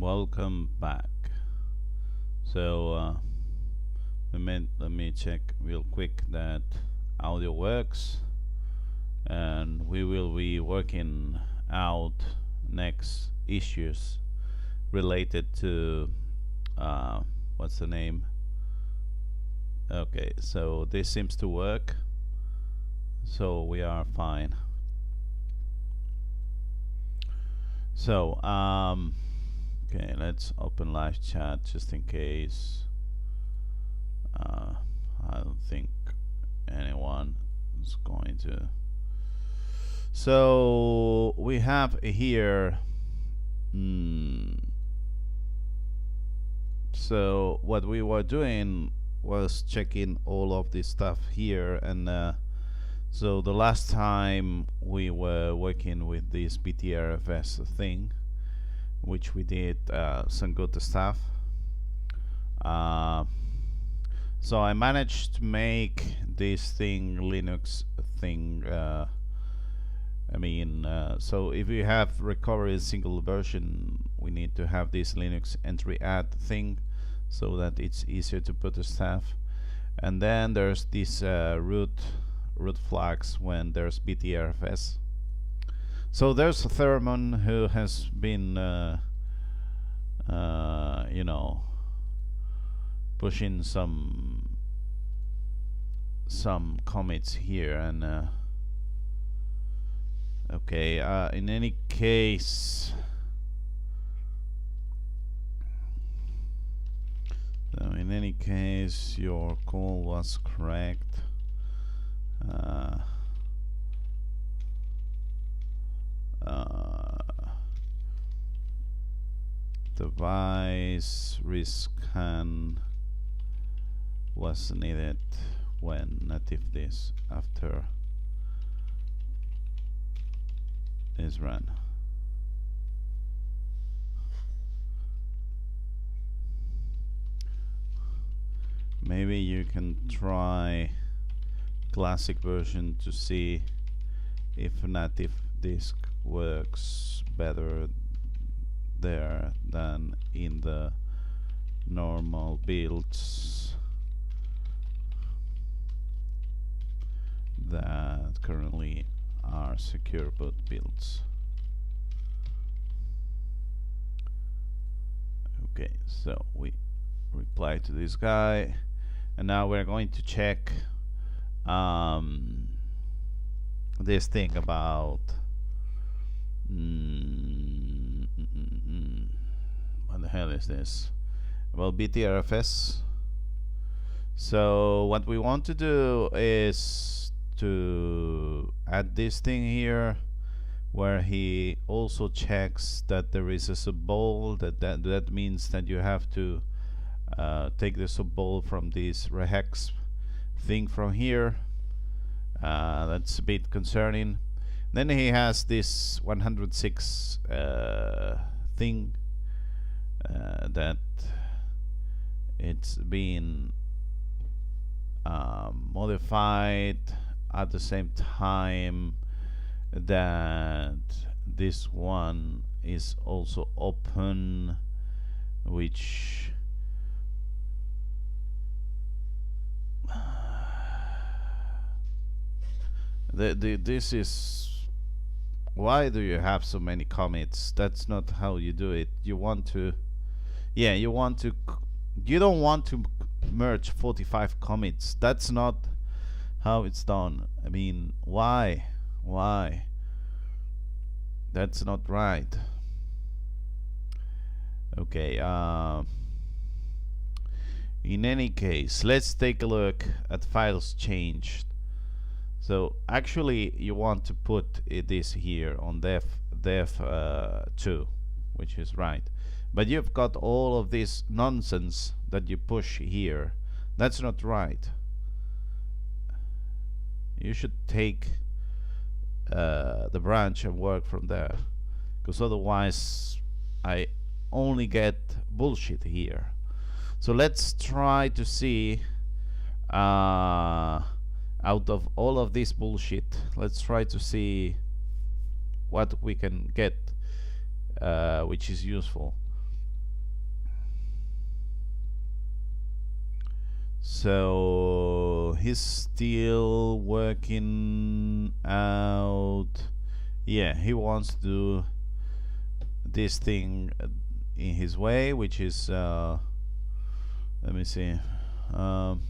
Welcome back. So let me check real quick that audio works, and we will be working out next issues related to what's the name? Okay, so this seems to work, so we are fine. So okay, let's open live chat just in case. I don't think anyone is going to. So we have here. So what we were doing was checking all of this stuff here, and so the last time we were working with this BTRFS thing, which we did some good stuff. So I managed to make this thing Linux thing. So if you have recovery single version, we need to have this Linux entry add thing so that it's easier to put the stuff. And then there's this root flags when there's BTRFS. So there's a Thermon who has been you know, pushing some commits here, and okay, in any case, your call was correct. Device rescan was needed when native disk after is run. Maybe you can try classic version to see if native disk works better there than in the normal builds that currently are secure boot builds. Okay, so we reply to this guy, and now we're going to check this thing about what the hell is this? Well, BTRFS. So what we want to do is to add this thing here, where he also checks that there is a subball. That means that you have to take the subball from this rehex thing from here. That's a bit concerning. Then he has this 106 thing that it's been modified at the same time that this one is also open, which this is, why do you have so many commits? That's not how you do it. You want to, yeah, you don't want to merge 45 commits. That's not how it's done. I mean, why? That's not right. Okay, in any case, let's take a look at files changed. So actually you want to put this here on dev2, which is right, but you've got all of this nonsense that you push here. That's not right. You should take the branch and work from there, because otherwise I only get bullshit here. So let's try to see out of all of this bullshit, let's try to see what we can get which is useful. So he's still working out. Yeah, he wants to do this thing in his way, which is let me see. Um,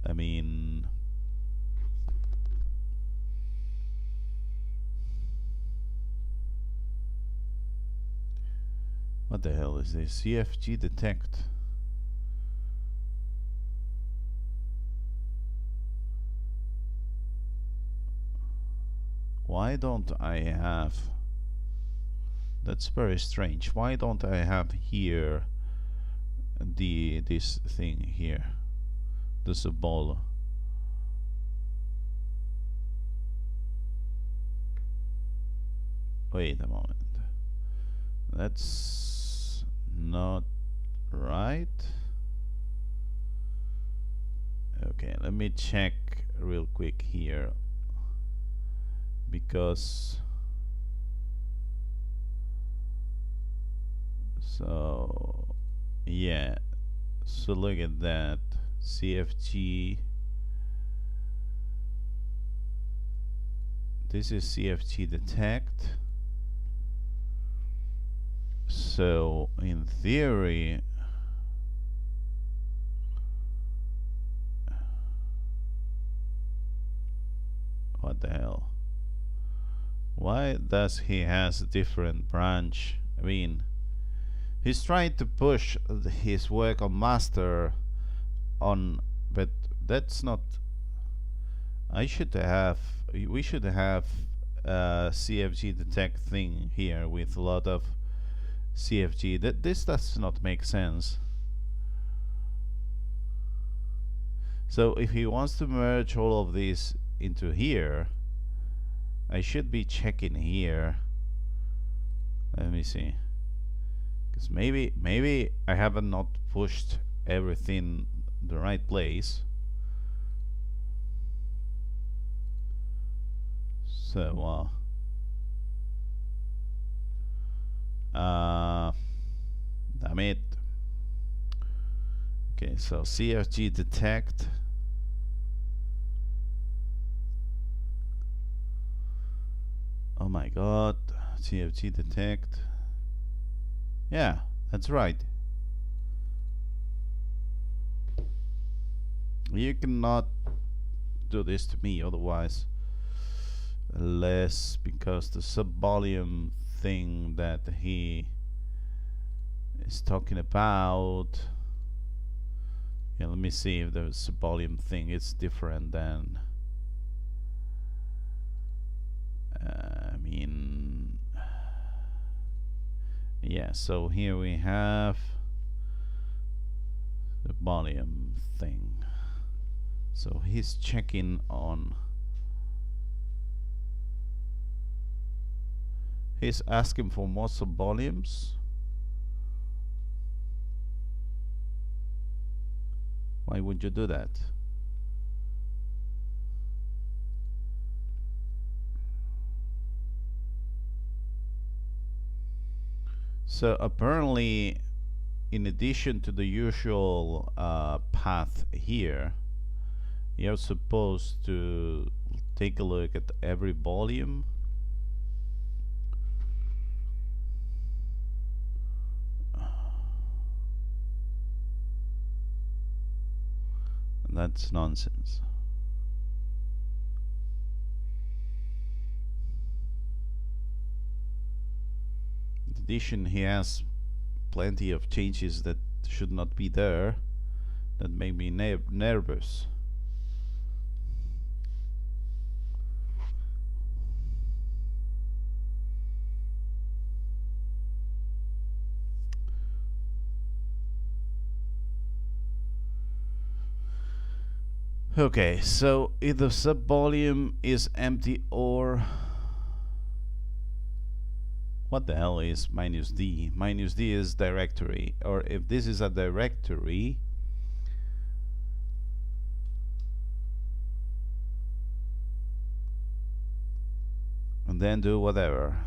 I mean, what the hell is this? CFG detect. Why don't I have? That's very strange. Why don't I have here this thing here? The symbol. Wait a moment. That's not right. Okay, let me check real quick here, because so yeah, so look at that. CFG, this is CFG detect. So in theory, what the hell? Why does he has a different branch? I mean, he's trying to push his work on master on, but that's not. We should have a CFG detect thing here with a lot of CFG. That this does not make sense. So if he wants to merge all of these into here, I should be checking here. Let me see, because maybe I haven't not pushed everything the right place. So damn it. Okay, so CFG detect. Oh my god, CFG detect. Yeah, that's right. You cannot do this to me otherwise. Less, because the sub-volume thing that he is talking about. Yeah, let me see if the sub-volume thing is different than. I mean, yeah, so here we have the volume thing. So he's checking on. He's asking for more sub-volumes. Why would you do that? So apparently, in addition to the usual path here, you're supposed to take a look at every volume. That's nonsense. In addition, he has plenty of changes that should not be there, that make me nervous. Okay, so if the sub-volume is empty, or what the hell is minus D? Minus D is directory, or if this is a directory, and then do whatever.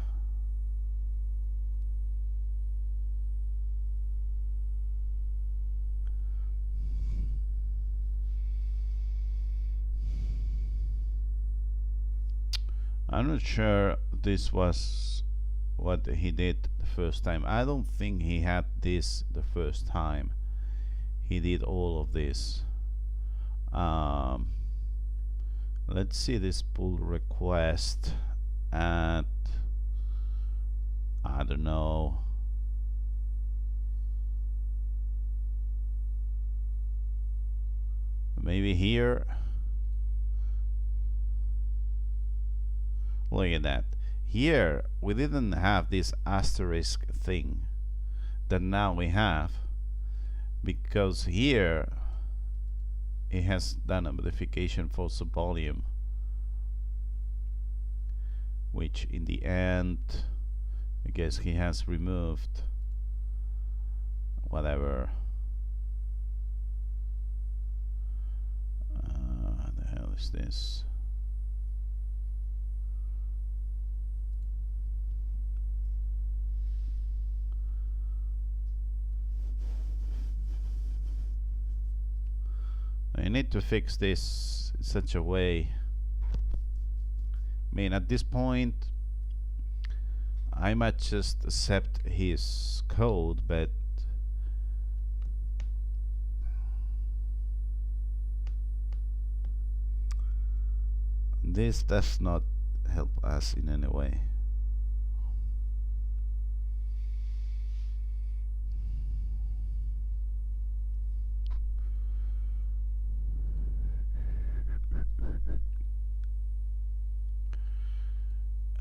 not sure this was what he did the first time. I don't think he had this the first time he did all of this. Let's see this pull request at, I don't know, maybe here. Look at that. Here we didn't have this asterisk thing that now we have, because here it has done a modification for subvolume, which in the end I guess he has removed whatever. The hell is this? I need to fix this in such a way. I mean, at this point I might just accept his code, but this does not help us in any way.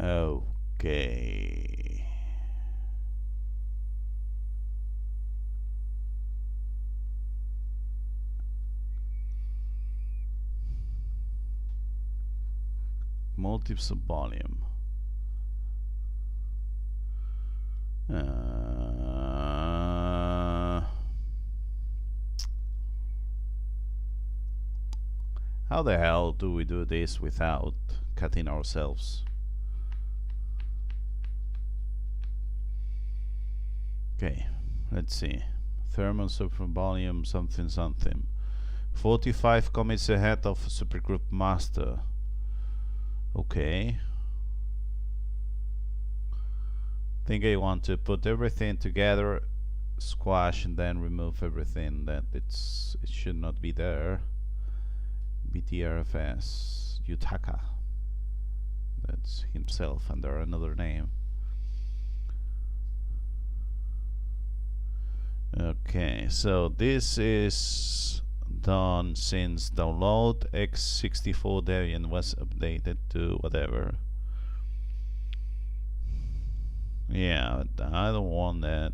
Okay. Multi-subvolume. How the hell do we do this without cutting ourselves? Okay, let's see. Thermal subvolume something something. 45 commits ahead of Super Grub Master. Okay. Think I want to put everything together, squash, and then remove everything that it should not be there. BTRFS Yutaka. That's himself under another name. Okay, so this is done since download. X64 Debian was updated to whatever. Yeah, I don't want that.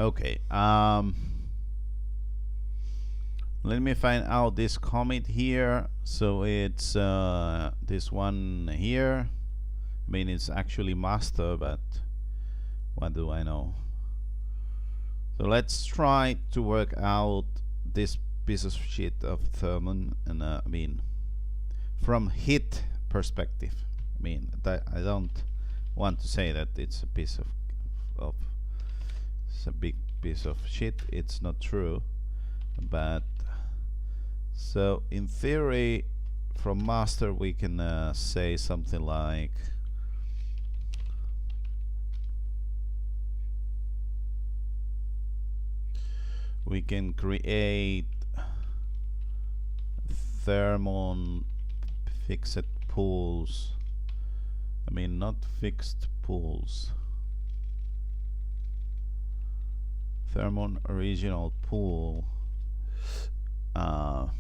Okay, let me find out this commit here. So it's this one here. I mean, it's actually master, but what do I know? So let's try to work out this piece of shit of Thermon, and I mean, from hit perspective. I mean, I don't want to say that it's a piece of it's a big piece of shit. It's not true, but so in theory, from master we can say something like we can create Thermon fixed pools. I mean, not fixed pools. Thermon original pool. What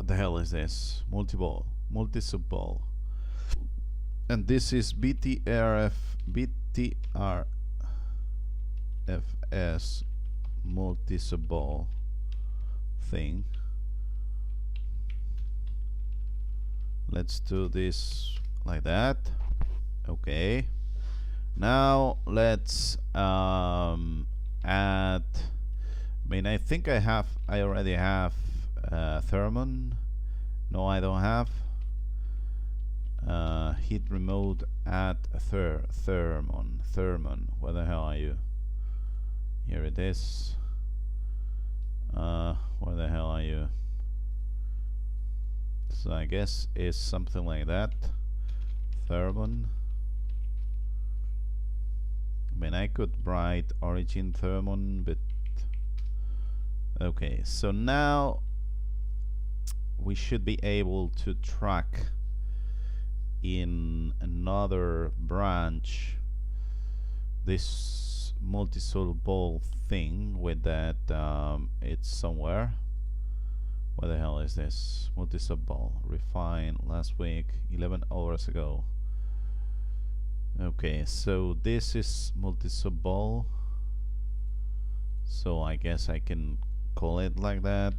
the hell is this? Multi-subball. And this is BTRFS multi-subball thing. Let's do this like that. Okay. Now let's add. I mean, I think I already have Thermon. No, I don't have. Hit remote add Thermon. Where the hell are you? Here it is. Where the hell are you? So I guess it's something like that. Thermon. I mean, I could write origin Thermon, but okay. So now we should be able to track in another branch this multi-sol ball thing with that it's somewhere. Where the hell is this? Multi-sol ball refined last week 11 hours ago. Okay, so this is multi-sol ball, so I guess I can call it like that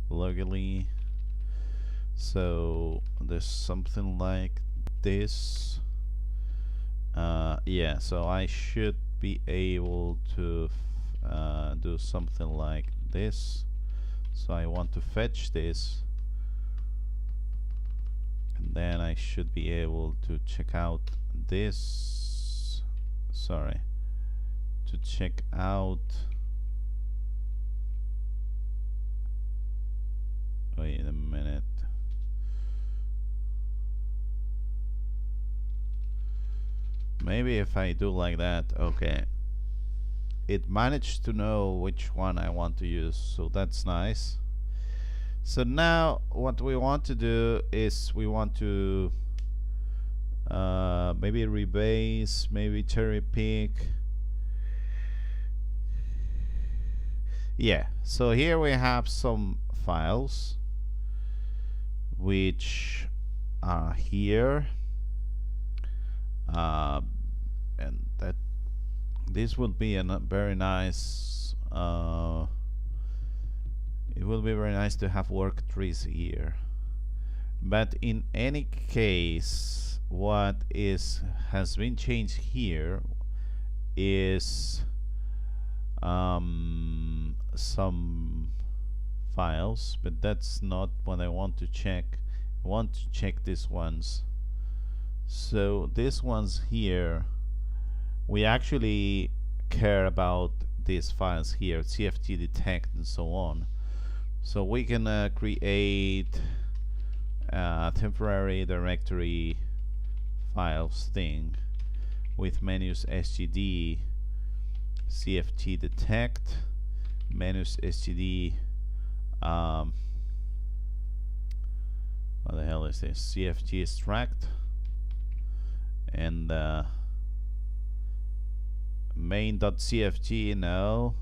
locally. So there's something like this. Yeah, so I should be able to do something like this. So I want to fetch this, and then I should be able to check out this. Sorry, to check out. Wait a minute. Maybe if I do like that, okay. It managed to know which one I want to use, so that's nice. So now what we want to do is we want to maybe rebase, maybe cherry pick. Yeah, so here we have some files which are here. And that this will be a very nice it will be very nice to have work trees here, but in any case what has been changed here is some files, but that's not what I want to check. I want to check these ones. So these ones here, we actually care about these files here, CFT detect and so on. So we can create a temporary directory files thing with menus std CFT detect, menus std what the hell is this, CFT extract, and main.cft no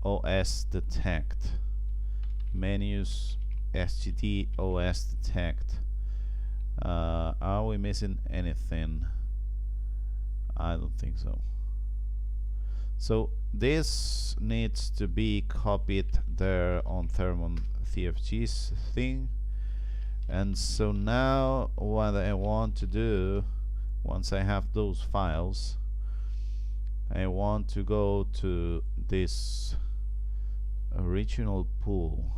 os detect, menus std os detect. Are we missing anything? I don't think so. So this needs to be copied there on Thermon CFG's thing. And so now what I want to do, once I have those files, I want to go to this original pool.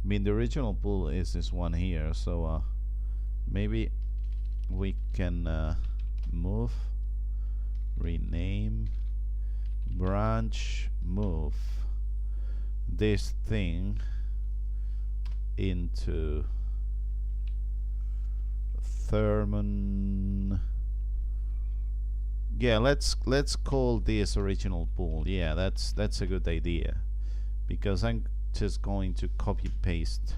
I mean, the original pool is this one here, so maybe we can move, rename, branch, move this thing into Thermon. Yeah, let's call this original pool. Yeah, that's a good idea, because I'm just going to copy paste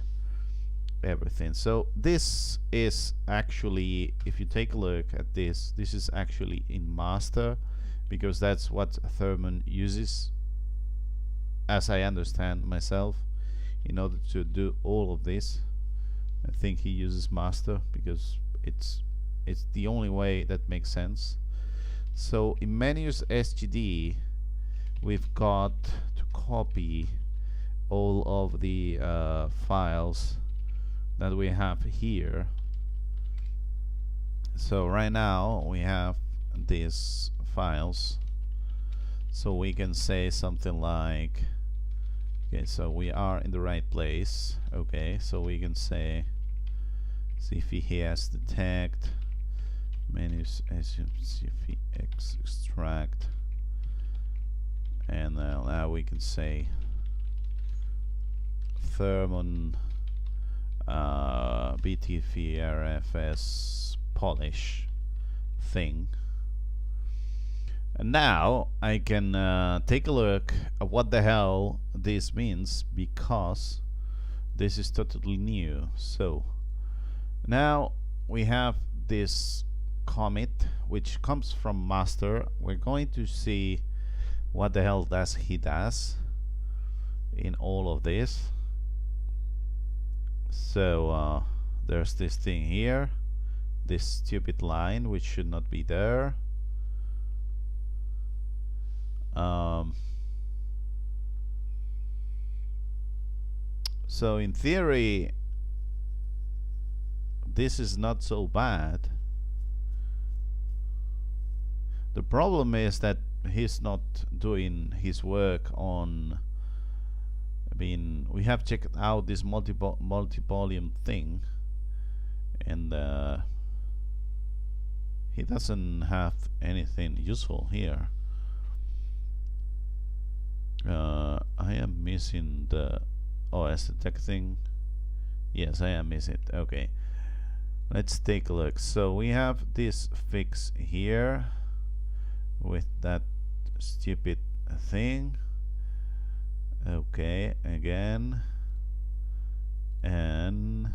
everything. So this is actually, if you take a look at this is actually in master, because that's what Thermon uses, as I understand myself, in order to do all of this. I think he uses master because it's the only way that makes sense. So in menus std, we've got to copy all of the files that we have here. So right now we have these files, so we can say something like, okay, so we are in the right place. Okay, so we can say, see if he has detect menus, cf extract, and now we can say thermon btvrfs polish thing. And now I can take a look at what the hell this means, because this is totally new. So now we have this commit which comes from master. We're going to see what the hell does he does in all of this. So there's this thing here, this stupid line which should not be there. So in theory this is not so bad. The problem is that he's not doing his work on, I mean, we have checked out this multi-volume thing, and he doesn't have anything useful here. I am missing the OS detect thing. Yes, I am missing it. Okay, let's take a look. So we have this fix here with that stupid thing. Okay, again, and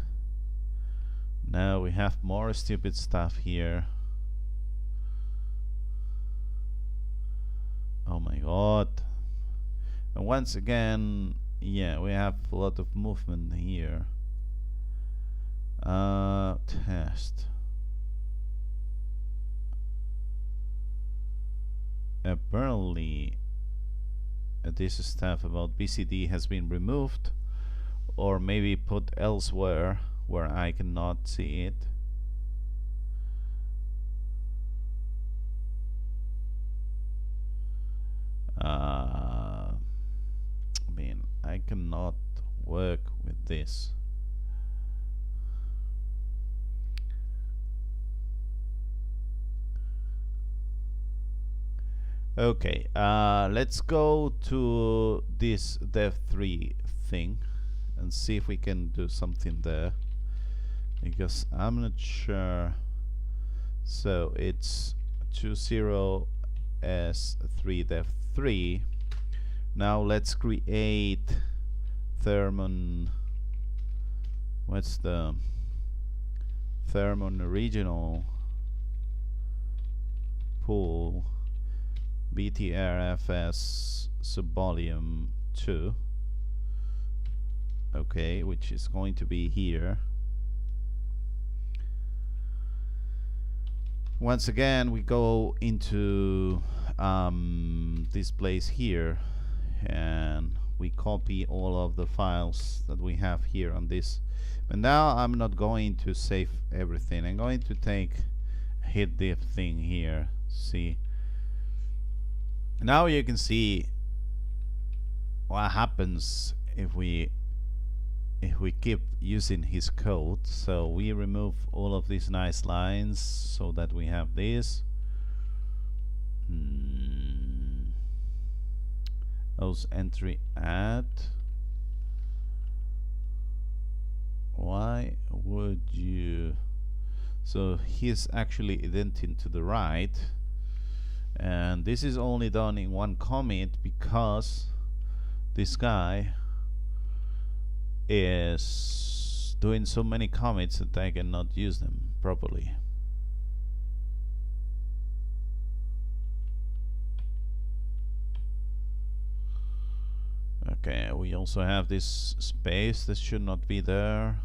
now we have more stupid stuff here. Oh my god. And once again, yeah, we have a lot of movement here. Test. Apparently this stuff about BCD has been removed, or maybe put elsewhere where I cannot see it. I mean, I cannot work with this. Okay, let's go to this dev3 thing and see if we can do something there, because I'm not sure. So it's 20s3 dev3. Now let's create Thermon. What's the Thermon original pool BTRFS subvolume 2. Okay, which is going to be here. Once again, we go into this place here, and we copy all of the files that we have here on this. But now I'm not going to save everything. I'm going to hit this thing here. See, now you can see what happens if we keep using his code. So we remove all of these nice lines so that we have this. Those entry add. Why would you? So he's actually indenting to the right, and this is only done in one commit because this guy is doing so many commits that I cannot use them properly. Okay, we also have this space that should not be there.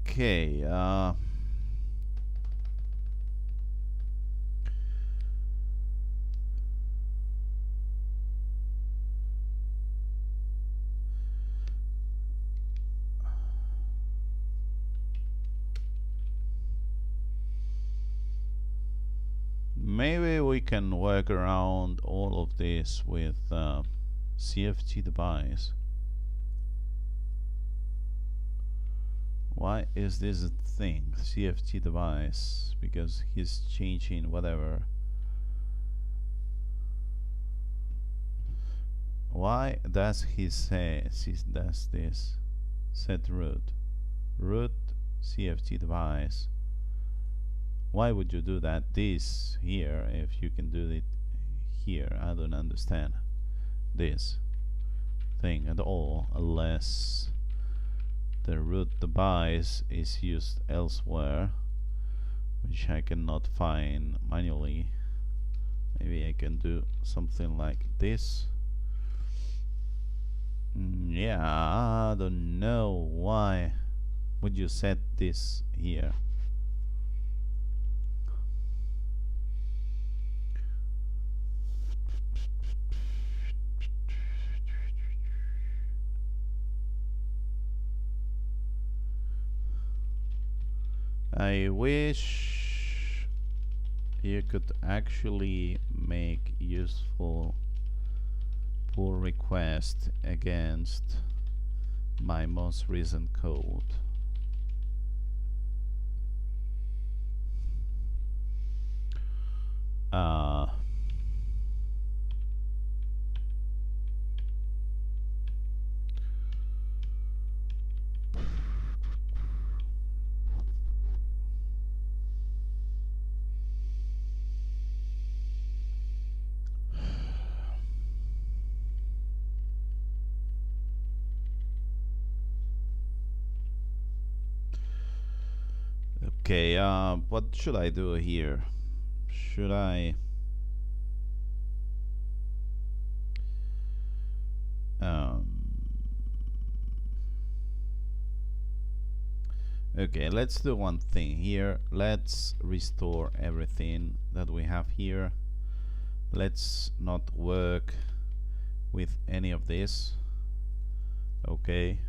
Okay, maybe we can work around all of this with CFG device. Why is this a thing, CFG device? Because he's changing whatever. Why does he say he does this? Set root CFG device. Why would you do that this here if you can do it here? I don't understand this thing at all unless the root device is used elsewhere, which I cannot find manually. Maybe I can do something like this. Yeah, I don't know why would you set this here. I wish you could actually make useful pull request against my most recent code. Okay, what should I do here? Should I okay, let's do one thing here. Let's restore everything that we have here. Let's not work with any of this. Okay.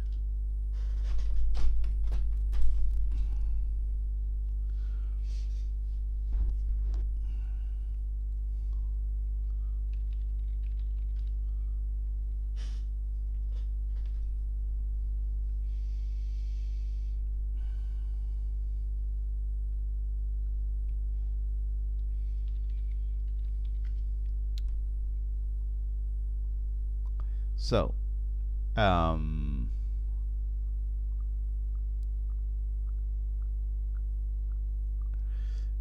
So,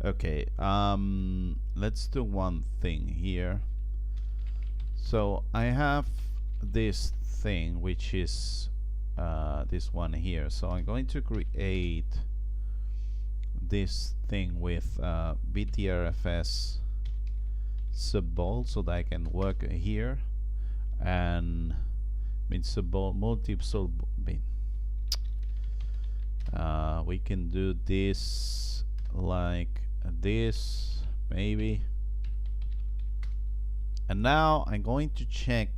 okay, let's do one thing here. So I have this thing which is this one here. So I'm going to create this thing with BTRFS subball so that I can work here, and subball multi-sub we can do this like this maybe. And now I'm going to check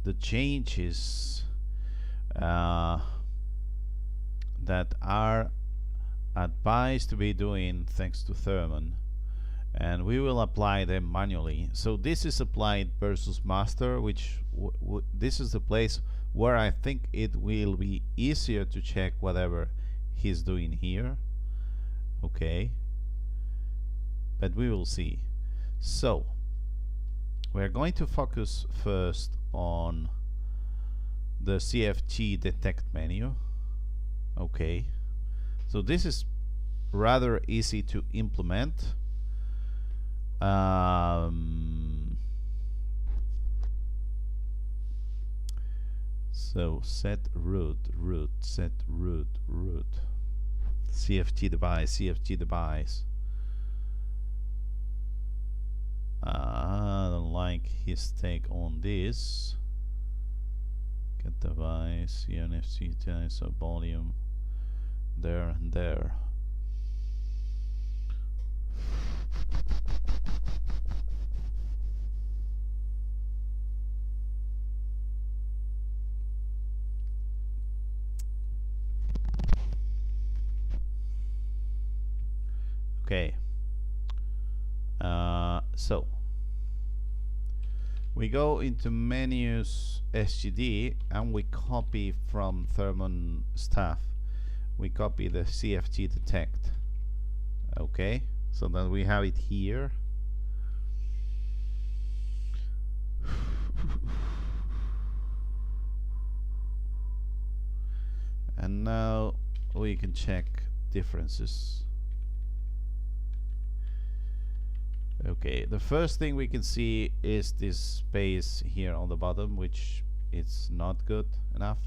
the changes that are advised to be doing thanks to Thermon, and we will apply them manually. So this is applied versus master, which this is the place where I think it will be easier to check whatever he's doing here. Okay, but we will see. So we're going to focus first on the CFG detect menu. Okay, so this is rather easy to implement. So set root, CFG device. I don't like his take on this. Get device, NFC, so volume, there and there. Okay. So we go into menus SGD and we copy from Thermon stuff. We copy the CFG detect. Okay, so that we have it here. And now we can check differences. Okay, the first thing we can see is this space here on the bottom, which is not good enough.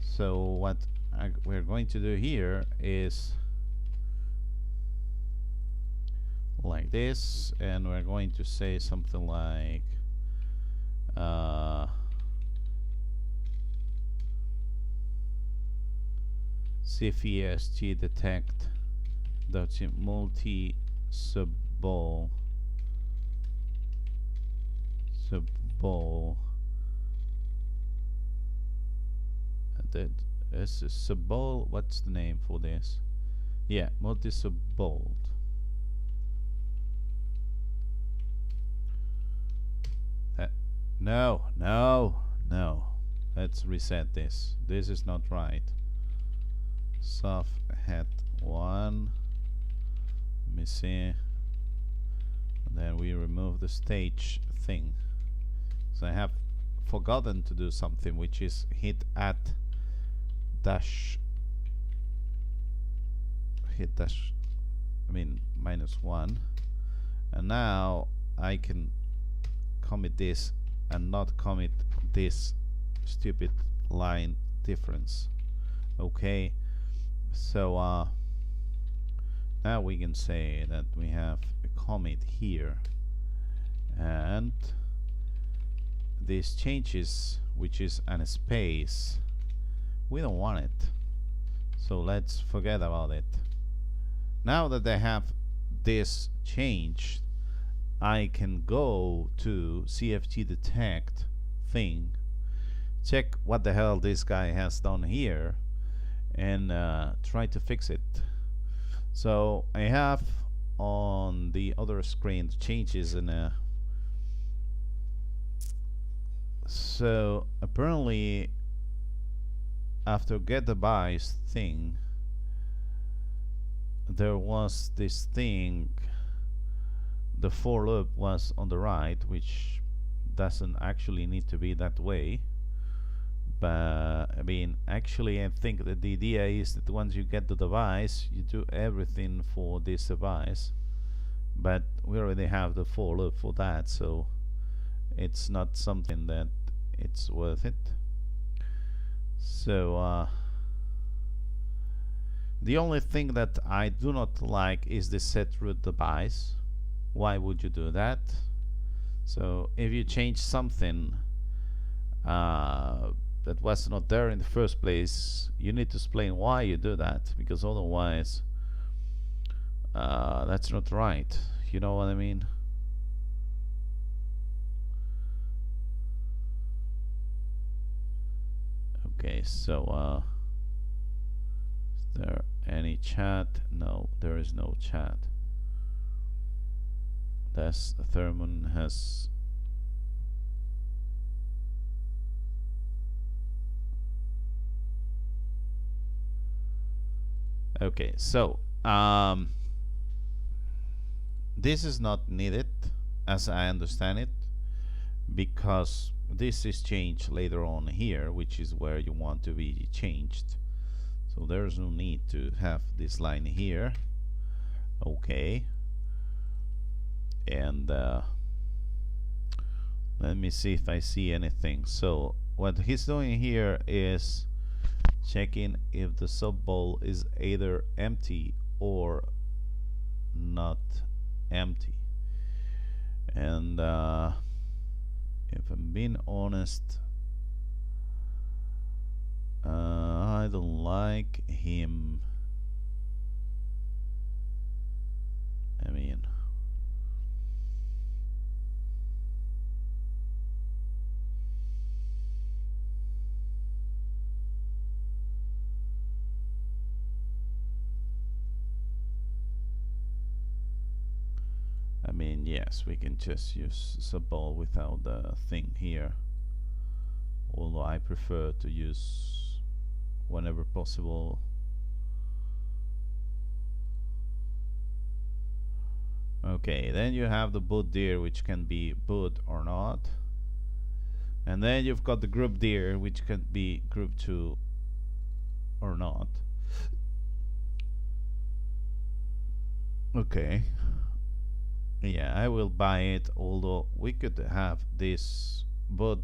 So what we're going to do here is like this, and we're going to say something like CFESG detect multi subball that is a subball. What's the name for this? Yeah, multi subball. No. Let's reset this. This is not right. Soft hat 1. Let me see. And then we remove the stage thing. So I have forgotten to do something, which is hit dash -1, and now I can commit this and not commit this stupid line difference. Okay, so now we can say that we have a commit here, and this changes, which is an space. We don't want it, so let's forget about it. Now that I have this changed, I can go to CFG detect thing, check what the hell this guy has done here, and try to fix it. So I have on the other screen changes in so apparently after get device thing, there was this thing, the for loop was on the right, which doesn't actually need to be that way. But I mean, actually I think that the idea is that once you get the device, you do everything for this device, but we already have the for loop for that, so it's not something that it's worth it. So the only thing that I do not like is the set root device. Why would you do that? So if you change something that was not there in the first place, you need to explain why you do that, because otherwise that's not right. You know what I mean? Okay, so is there any chat? No, there is no chat. That's Thermon has okay, so this is not needed as I understand it, because this is changed later on here, which is where you want to be changed. So there's no need to have this line here. Okay, and let me see if I see anything. So what he's doing here is checking if the subball is either empty or not empty. And if I'm being honest, I don't like him. I mean, mean, yes, we can just use subball without the thing here, although I prefer to use whenever possible. Okay, then you have the boot dir, which can be boot or not, and then you've got the group dir, which can be group2 or not. Okay, yeah, I will buy it, although we could have this boot,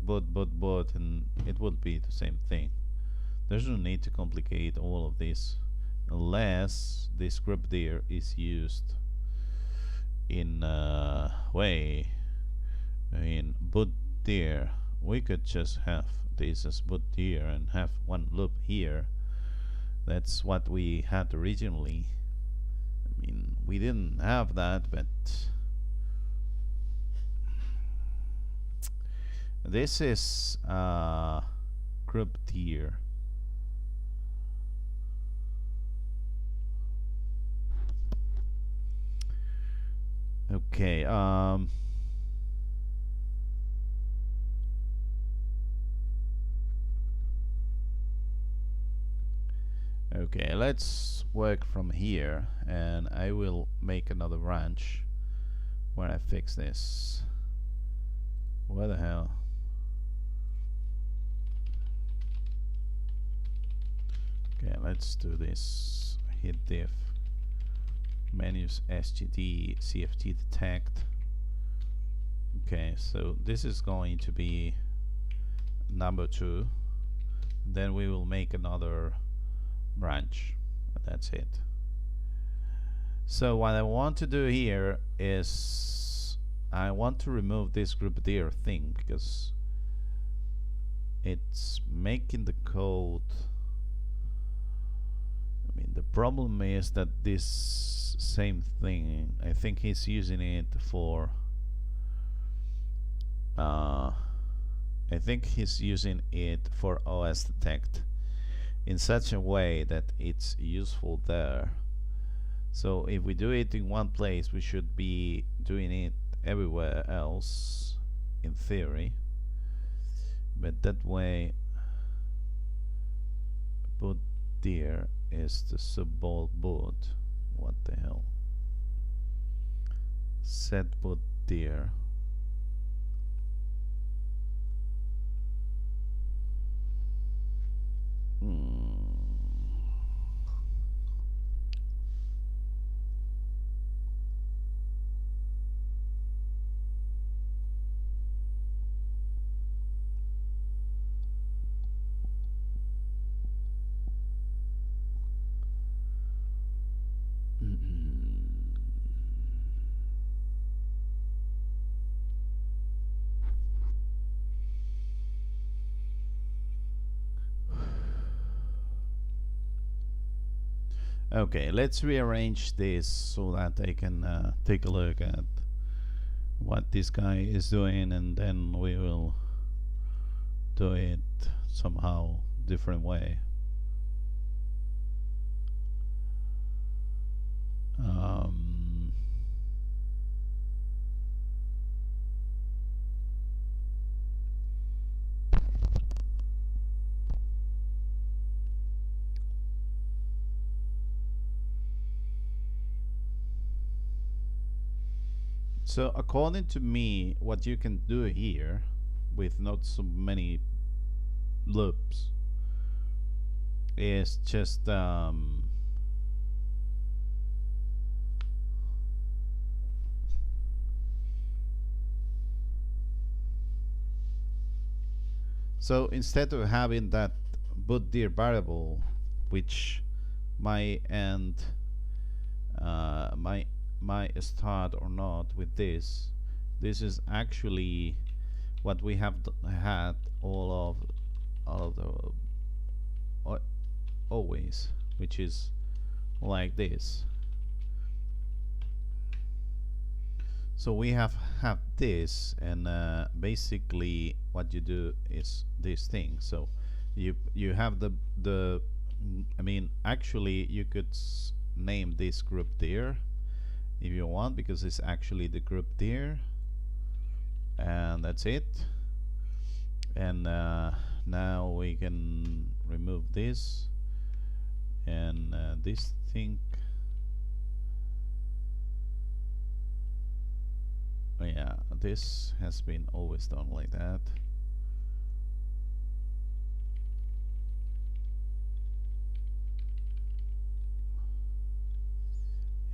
and it would be the same thing. There's no need to complicate all of this unless this group dir is used in way in boot dir. We could just have this as boot dir and have one loop here. That's what we had originally. I mean, we didn't have that, but this is group dir. Okay, okay, let's work from here, and I will make another branch where I fix this. What the hell? Okay, let's do this. Hit diff menus SGD CFT detect. Okay, so this is going to be number 2. Then we will make another branch. That's it. So what I want to do here is I want to remove this group dir thing because it's making the code. I mean, the problem is that this same thing, I think he's using it for I think he's using it for OS detect in such a way that it's useful there. So if we do it in one place, we should be doing it everywhere else in theory, but that way boot dir is the subball boot. What the hell? Set boot dir. Okay, let's rearrange this so that I can take a look at what this guy is doing, and then we will do it somehow different way. So according to me, what you can do here with not so many loops is just so instead of having that boot dir variable, which might end might start or not with this is actually what we have had all of the always, which is like this. So we have this, and basically what you do is this thing. So you have I mean, actually you could name this group dir if you want, because it's actually the group there. And that's it. And now we can remove this and this thing. Yeah, this has been always done like that.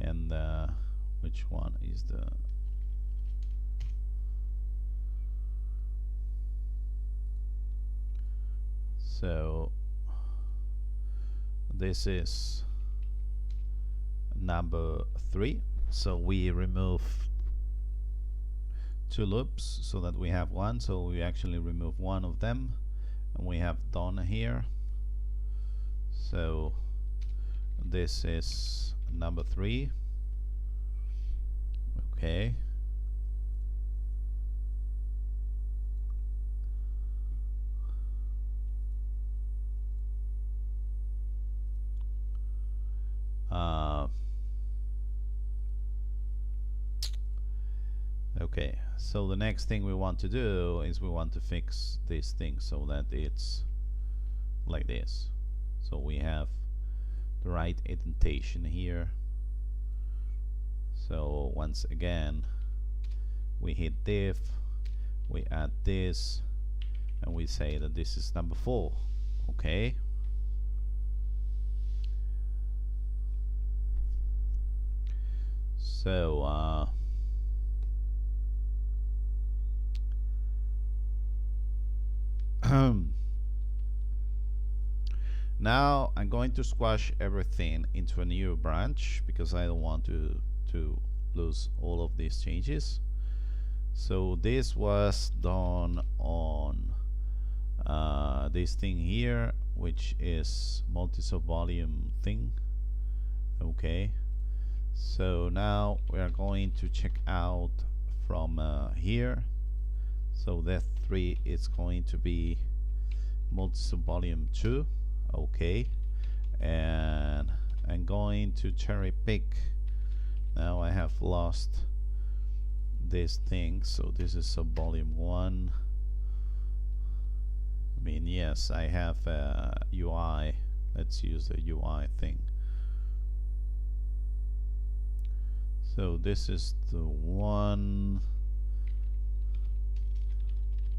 And which one is the so this is number 3. So we remove 2 loops so that we have one, so we actually remove one of them, and we have done here. So this is number 3. Okay. Okay, so the next thing we want to do is we want to fix this thing so that it's like this. So we have the right indentation here. So once again, we hit div, we add this, and we say that this is number 4. Okay. So now I'm going to squash everything into a new branch because I don't want to lose all of these changes. So this was done on this thing here, which is multi-sub volume thing. Okay, so now we are going to check out from here. So that 3 is going to be multi-sub volume 2. Okay, and I'm going to cherry pick. Now I have lost this thing, so this is sub volume 1. I mean, yes, I have a UI. Let's use the UI thing. So this is the one.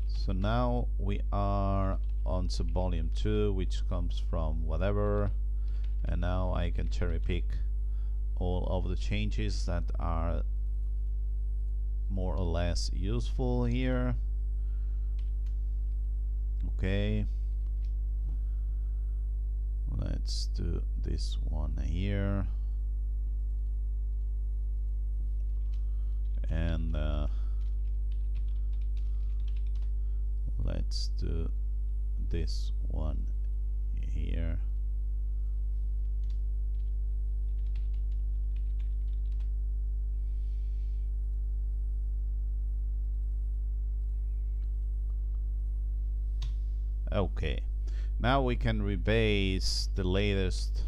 So now we are on sub volume 2, which comes from whatever, and now I can cherry pick all of the changes that are more or less useful here. Okay, let's do this one here, and let's do this one here. Okay, now we can rebase the latest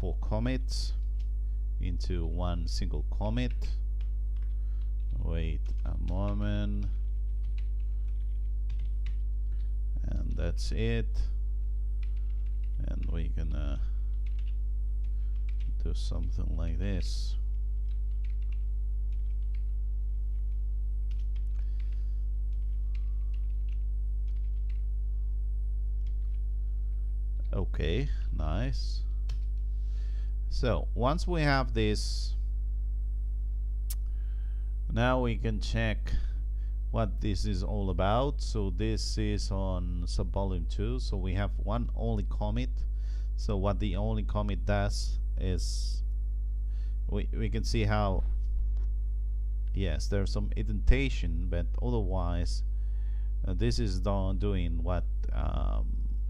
4 commits into one single commit. Wait a moment, and that's it. And we can do something like this. Okay, nice. So once we have this, now we can check what this is all about. So this is on sub volume 2, so we have one only commit. So what the only commit does is we can see how, yes, there's some indentation, but otherwise this is doing what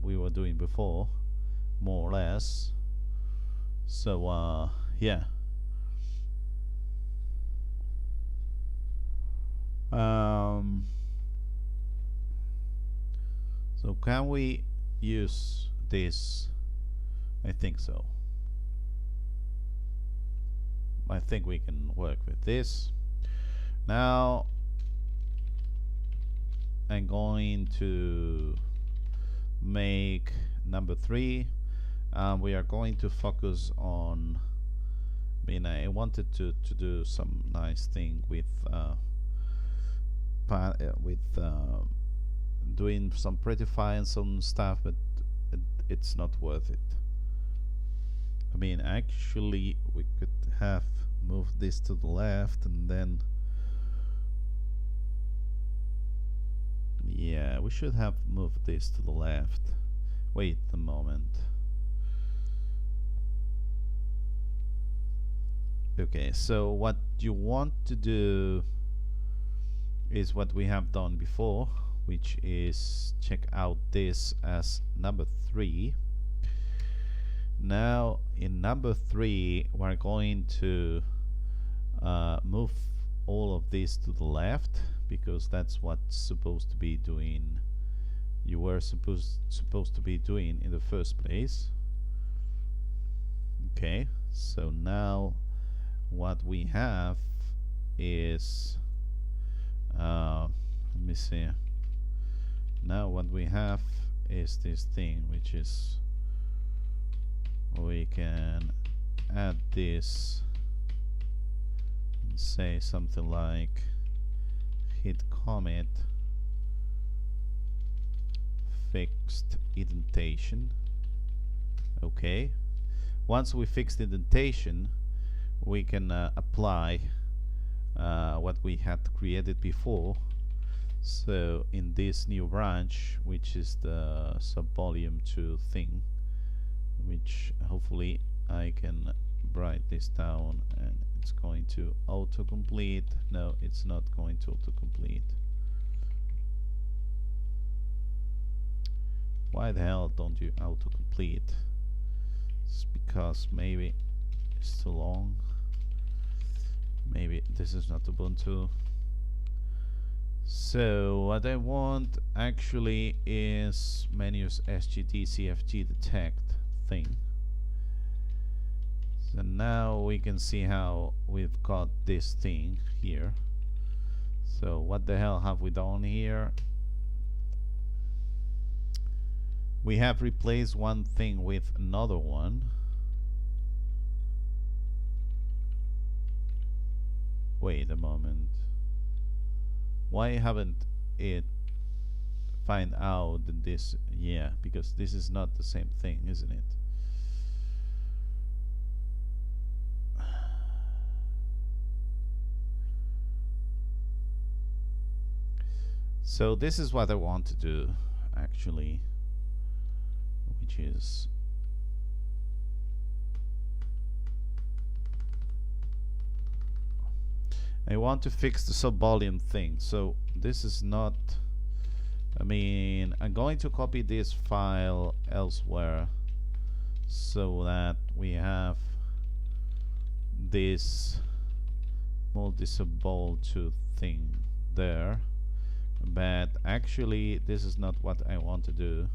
we were doing before, more or less. So yeah, so can we use this? I think so. I think we can work with this. Now I'm going to make number 3. We are going to focus on, I wanted to do some nice thing with doing some prettify and some stuff, but it's not worth it. Actually we could have moved this to the left, and then yeah, we should have moved this to the left. Wait a moment. Okay, so what you want to do is what we have done before, which is check out this as number 3. Now in number 3 we're going to move all of this to the left, because that's what's supposed to be doing, you were supposed to be doing in the first place. Okay, so now what we have is let me see. Now what we have is this thing, which is we can add this and say something like hit commit fixed indentation. Okay, once we fixed indentation, we can apply what we had created before. So in this new branch, which is the subvolume 2 thing, which hopefully I can write this down and it's going to autocomplete. No, it's not going to autocomplete. Why the hell don't you autocomplete? It's because maybe it's too long. Maybe this is not Ubuntu. So what I want actually is menus SGD CFG detect thing. So now we can see how we've got this thing here. So what the hell have we done here? We have replaced one thing with another one. Wait a moment. Why haven't it find out that this, yeah, because this is not the same thing, isn't it? So this is what I want to do actually, which is I want to fix the subvolume thing. So this is not, I'm going to copy this file elsewhere so that we have this multi-sub-vol2 thing there, but actually this is not what I want to do.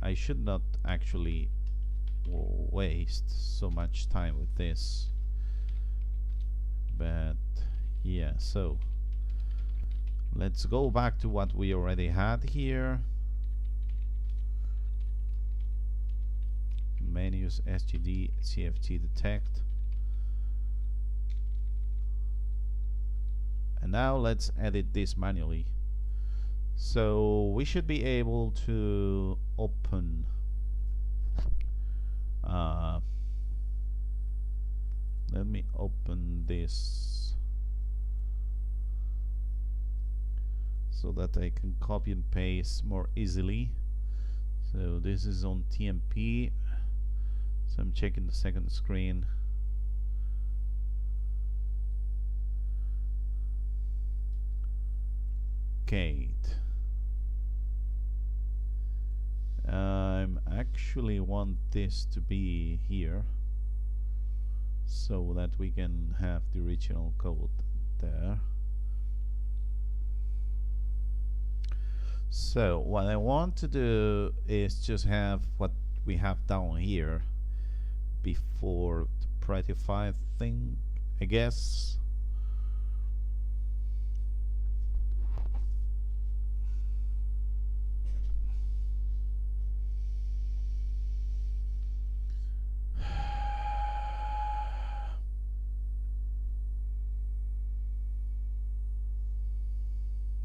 I should not actually waste so much time with this, but yeah, so let's go back to what we already had here. Menus SGD CFG detect, and now let's edit this manually. So we should be able to open let me open this so that I can copy and paste more easily. So this is on TMP, so I'm checking the second screen. Kate, I actually want this to be here so that we can have the original code there. So what I want to do is just have what we have down here before the prettify thing, I guess.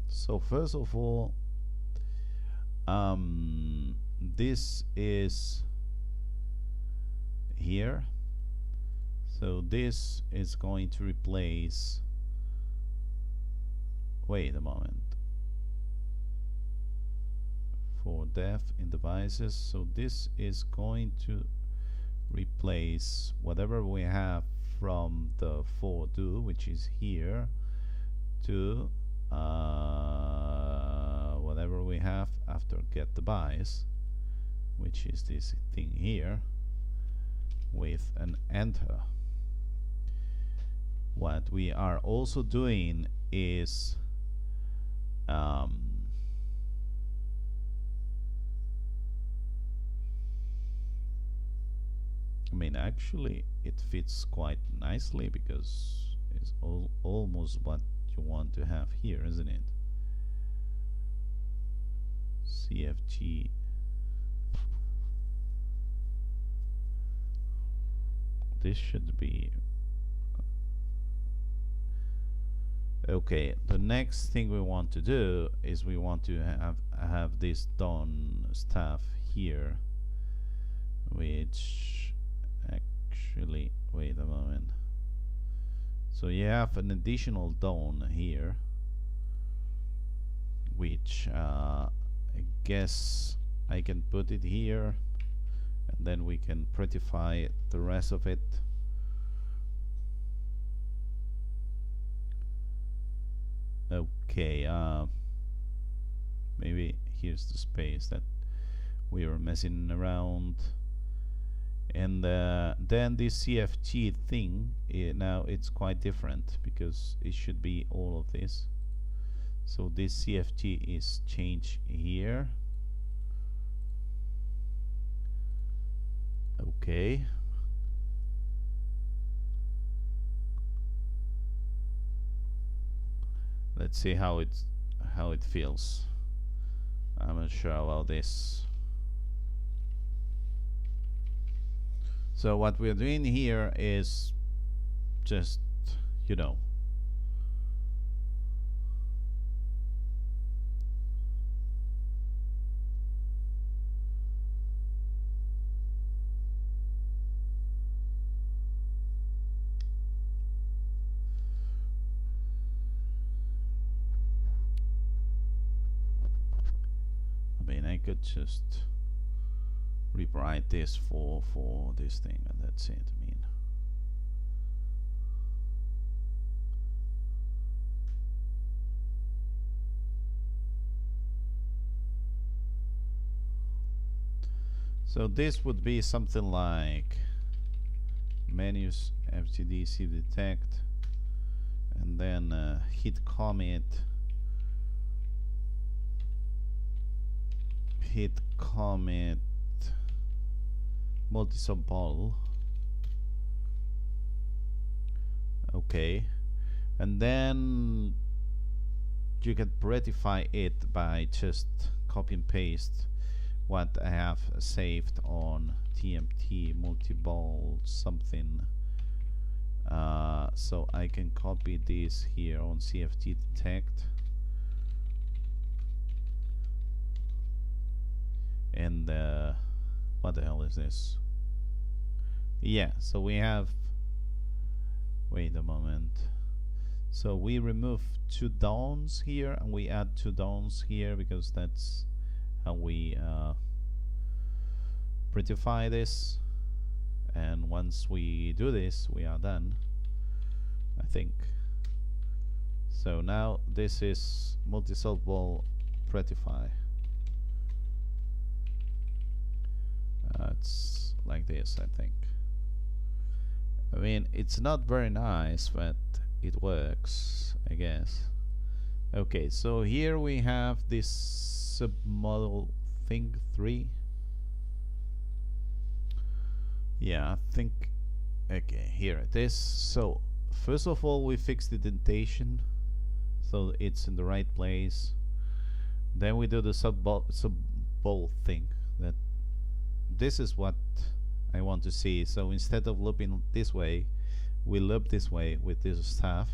So first of all, this is here. So this is going to replace, wait a moment, for dev in devices. So this is going to replace whatever we have from the for do, which is here, to whatever we have after get device, which is this thing here, with an enter. What we are also doing is I mean, actually it fits quite nicely because it's almost what you want to have here, isn't it? CFG. This should be okay. The next thing we want to do is we want to have this done stuff here, which actually, wait a moment. So you have an additional done here, which I guess I can put it here, and then we can prettify the rest of it. Okay, maybe here's the space that we were messing around. And then this CFG thing, now it's quite different because it should be all of this. So this CFG is changed here. Okay. Let's see how it feels. I'm not sure about this. So what we're doing here is just, you know, I mean, I could just rewrite this for this thing, and that's it. So this would be something like menus FTDC detect, and then hit commit multi-sub ball. Okay, and then you can prettify it by just copy and paste what I have saved on TMT multi-ball something. So I can copy this here on CFT detect, and what the hell is this? Yeah, so we have, wait a moment, so we remove 2 downs here and we add 2 downs here because that's how we prettify this. And once we do this, we are done, I think. So now this is multi-sub ball prettify. It's like this, I think. I mean, it's not very nice, but it works, I guess. Okay, so here we have this submodel thing 3. Yeah, I think, okay, here it is. So first of all, we fix the indentation so it's in the right place. Then we do the sub bowl thing. That this is what I want to see. So instead of looping this way, we loop this way with this staff.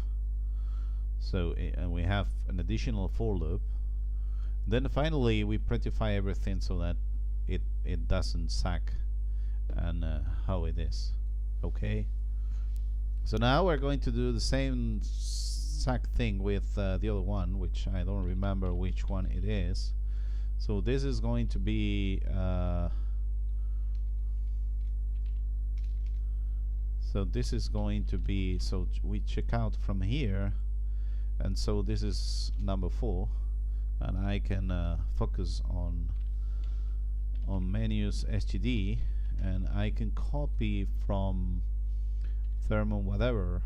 So and we have an additional for loop. Then finally we prettify everything so that it doesn't sag and how it is. Okay. So now we're going to do the same sag thing with the other one, which I don't remember which one it is. So this is going to be so this is going to be, so we check out from here, and so this is number 4, and I can focus on menus STD, and I can copy from thermal whatever.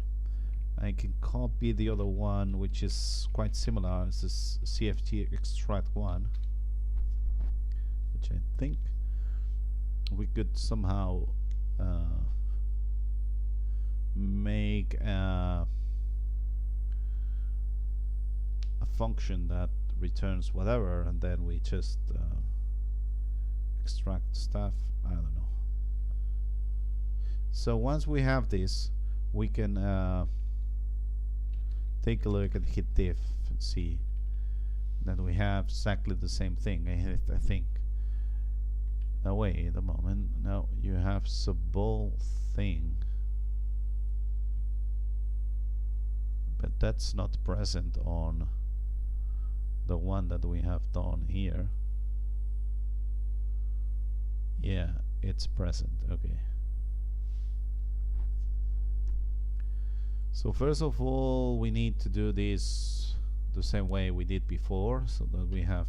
I can copy the other one, which is quite similar. This is CFT extract 1, which I think we could somehow make a function that returns whatever, and then we just extract stuff. I don't know. So once we have this, we can take a look at hit diff and see that we have exactly the same thing. I think. Oh wait a moment. No, you have sub-bowl thing, but that's not present on the one that we have done here. Yeah, it's present. Okay. So first of all, we need to do this the same way we did before, so that we have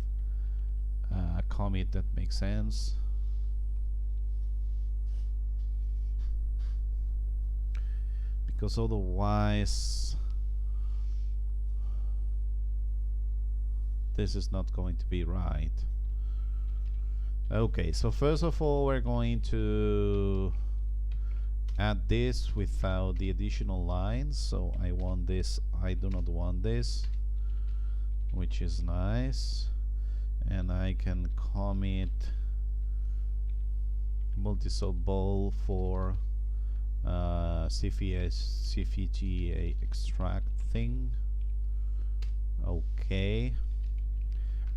a commit that makes sense. Because otherwise this is not going to be right. Okay, so first of all, we're going to add this without the additional lines. So I want this, I do not want this, which is nice. And I can commit multi-sub bowl for CFG extract thing. Okay.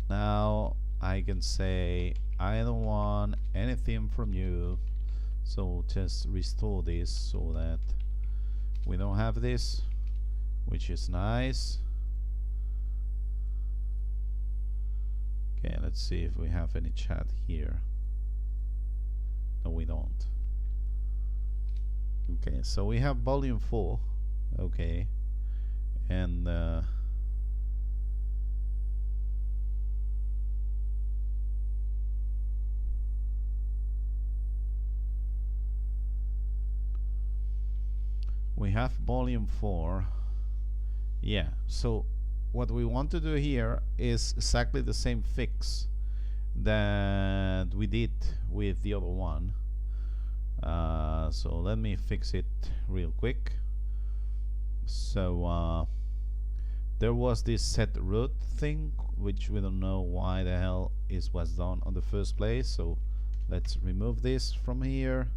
Now I can say I don't want anything from you, so just restore this so that we don't have this, which is nice. Okay, let's see if we have any chat here. No, we don't. Okay, so we have volume 4. Okay, and we have volume 4. Yeah, so what we want to do here is exactly the same fix that we did with the other one. So let me fix it real quick. So there was this set root thing, which we don't know why the hell it was done on the first place. So let's remove this from here.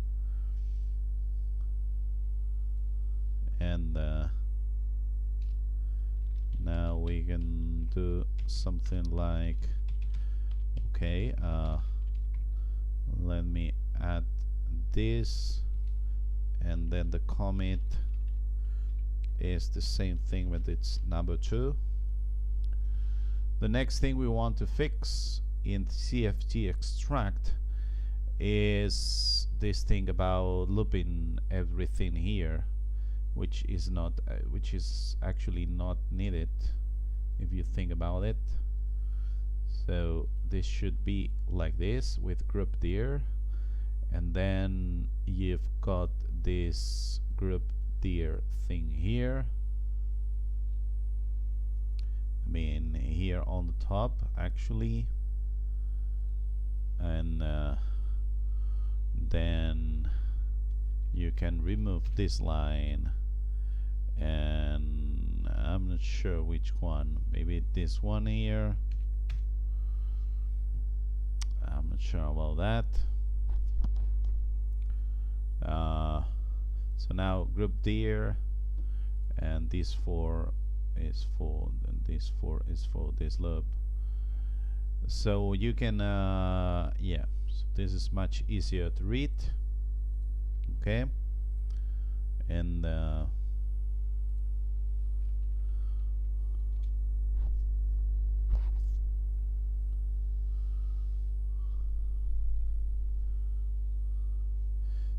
And now we can do something like, okay, let me add this, and then the commit is the same thing, but it's number 2. The next thing we want to fix in CFG extract is this thing about looping everything here, which is not which is actually not needed if you think about it. So this should be like this with group dir, and then you've got this group dir thing here. I mean here on the top actually, and then you can remove this line, and I'm not sure which one. Maybe this one here. I'm not sure about that. So now group dir, and this 4 is for, and this 4 is for this loop. So you can yeah, so this is much easier to read. Okay, and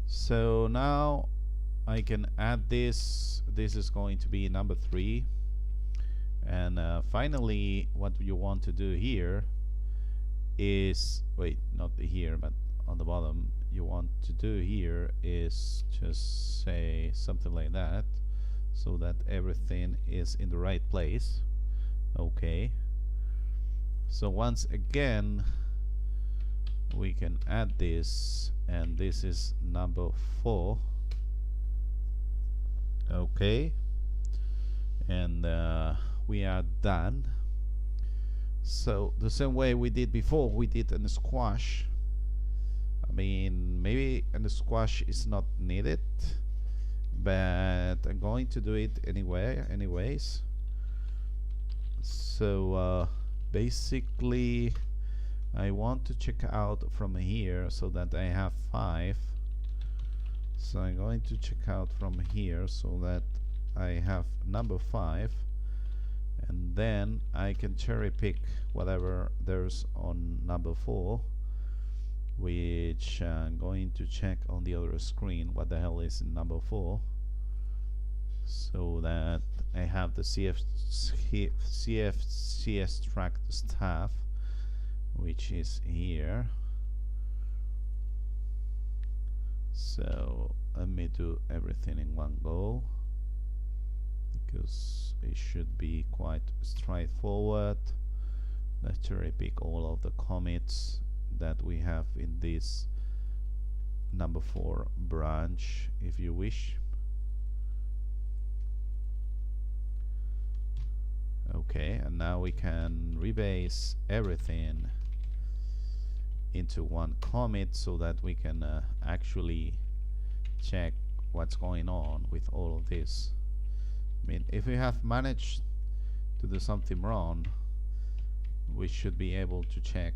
so now I can add this. This is going to be number 3, and finally what you want to do here is, wait, not here but on the bottom, you want to do here is just say something like that, so that everything is in the right place. Okay, so once again we can add this, and this is number 4. Okay, and we are done. So the same way we did before, we did in the squash. I mean, maybe in the squash is not needed, but I'm going to do it anyway anyways. So basically I want to check out from here so that I have 5. So I'm going to check out from here so that I have number 5, and then I can cherry pick whatever there's on number 4, which I'm going to check on the other screen what the hell is in number 4, so that I have the CFC extract staff, which is here. So let me do everything in one go, because it should be quite straightforward. Let's cherry pick all of the commits that we have in this number 4 branch, if you wish. Okay, and now we can rebase everything into one commit so that we can actually check what's going on with all of this. I mean, if we have managed to do something wrong, we should be able to check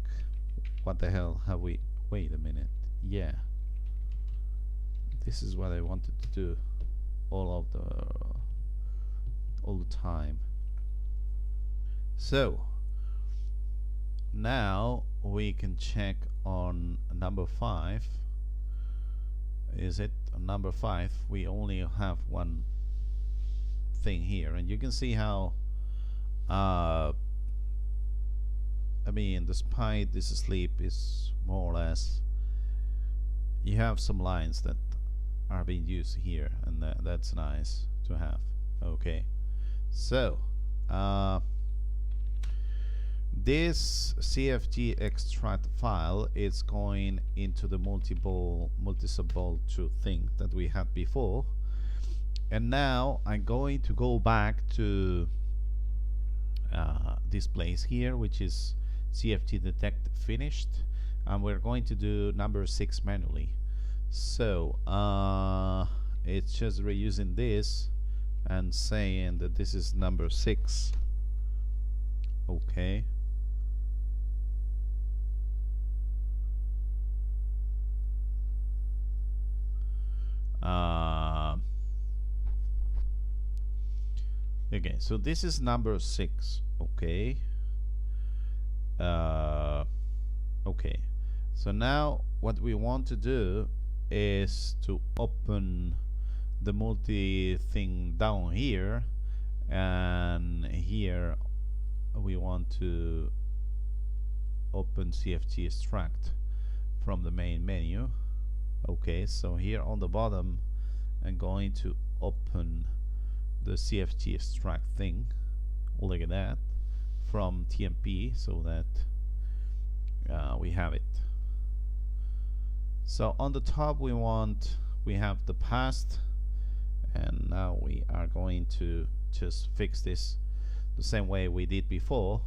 what the hell have we. Wait a minute, yeah, this is what I wanted to do all the time. So now we can check on number 5. Is it on number 5? We only have one thing here, and you can see how I mean, despite this sleep is more or less, you have some lines that are being used here, and that's nice to have. Okay, so this CFG extract file is going into the multi-sub-ball2 thing that we had before, and now I'm going to go back to this place here, which is CFG detect finished, and we're going to do number 6 manually. So it's just reusing this and saying that this is number 6. Okay, okay, so this is number 6. Okay, okay, so now what we want to do is to open the multi thing down here, and here we want to open CFG extract from the main menu. Okay, so here on the bottom I'm going to open the CFG extract thing, look at that, from TMP, so that we have it. So on the top we want we have the past, and now we are going to just fix this the same way we did before.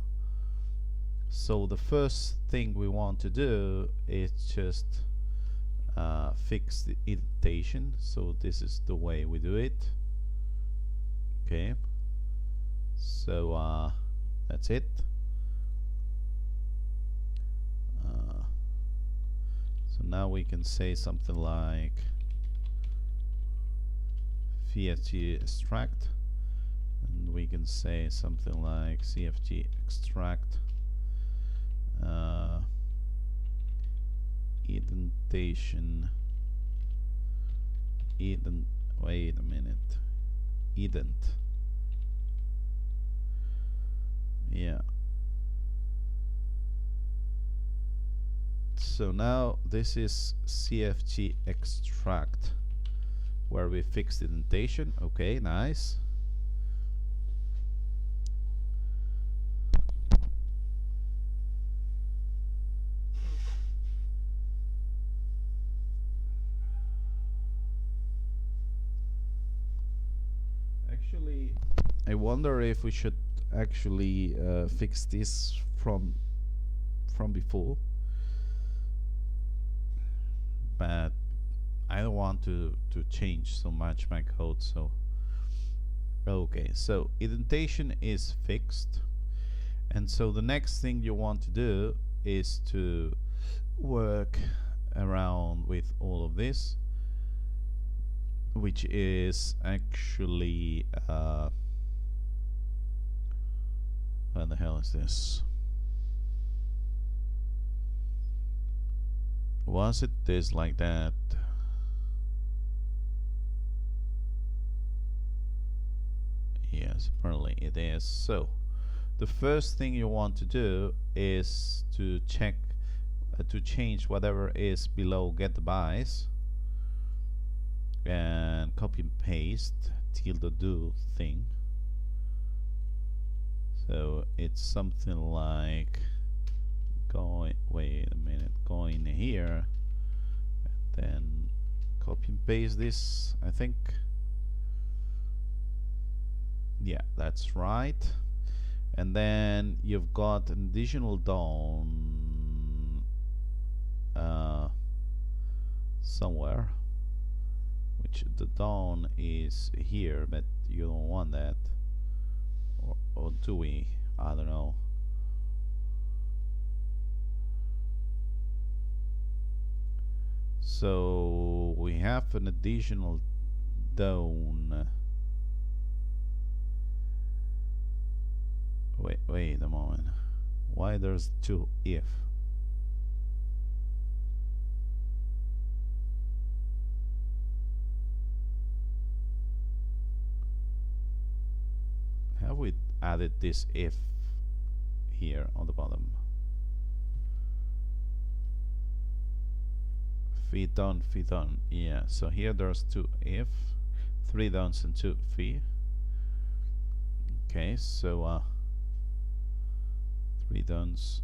So the first thing we want to do is just fix the indentation. So this is the way we do it. Okay, so that's it. So now we can say something like CFG extract, and we can say something like CFG extract indentation wait a minute, ident, yeah. So now this is CFG extract where we fix the indentation. Okay, nice. Actually, I wonder if we should actually fix this from before, but I don't want to change so much my code. So okay, so indentation is fixed, and so the next thing you want to do is to work around with all of this, which is actually what the hell is this? Was it this like that? Yes, apparently it is. So the first thing you want to do is to check to change whatever is below get device, and copy and paste tilde do thing. So it's something like wait a minute, go in here and then copy and paste this, I think. Yeah, that's right. And then you've got an additional down somewhere, which the down is here, but you don't want that, or do we? I don't know. So we have an additional down. Wait a moment. Why there's two if? Have we added this if here on the bottom? Feed done. Yeah, so here there's two if, 3 downs and 2 fee. Okay, so 3 downs.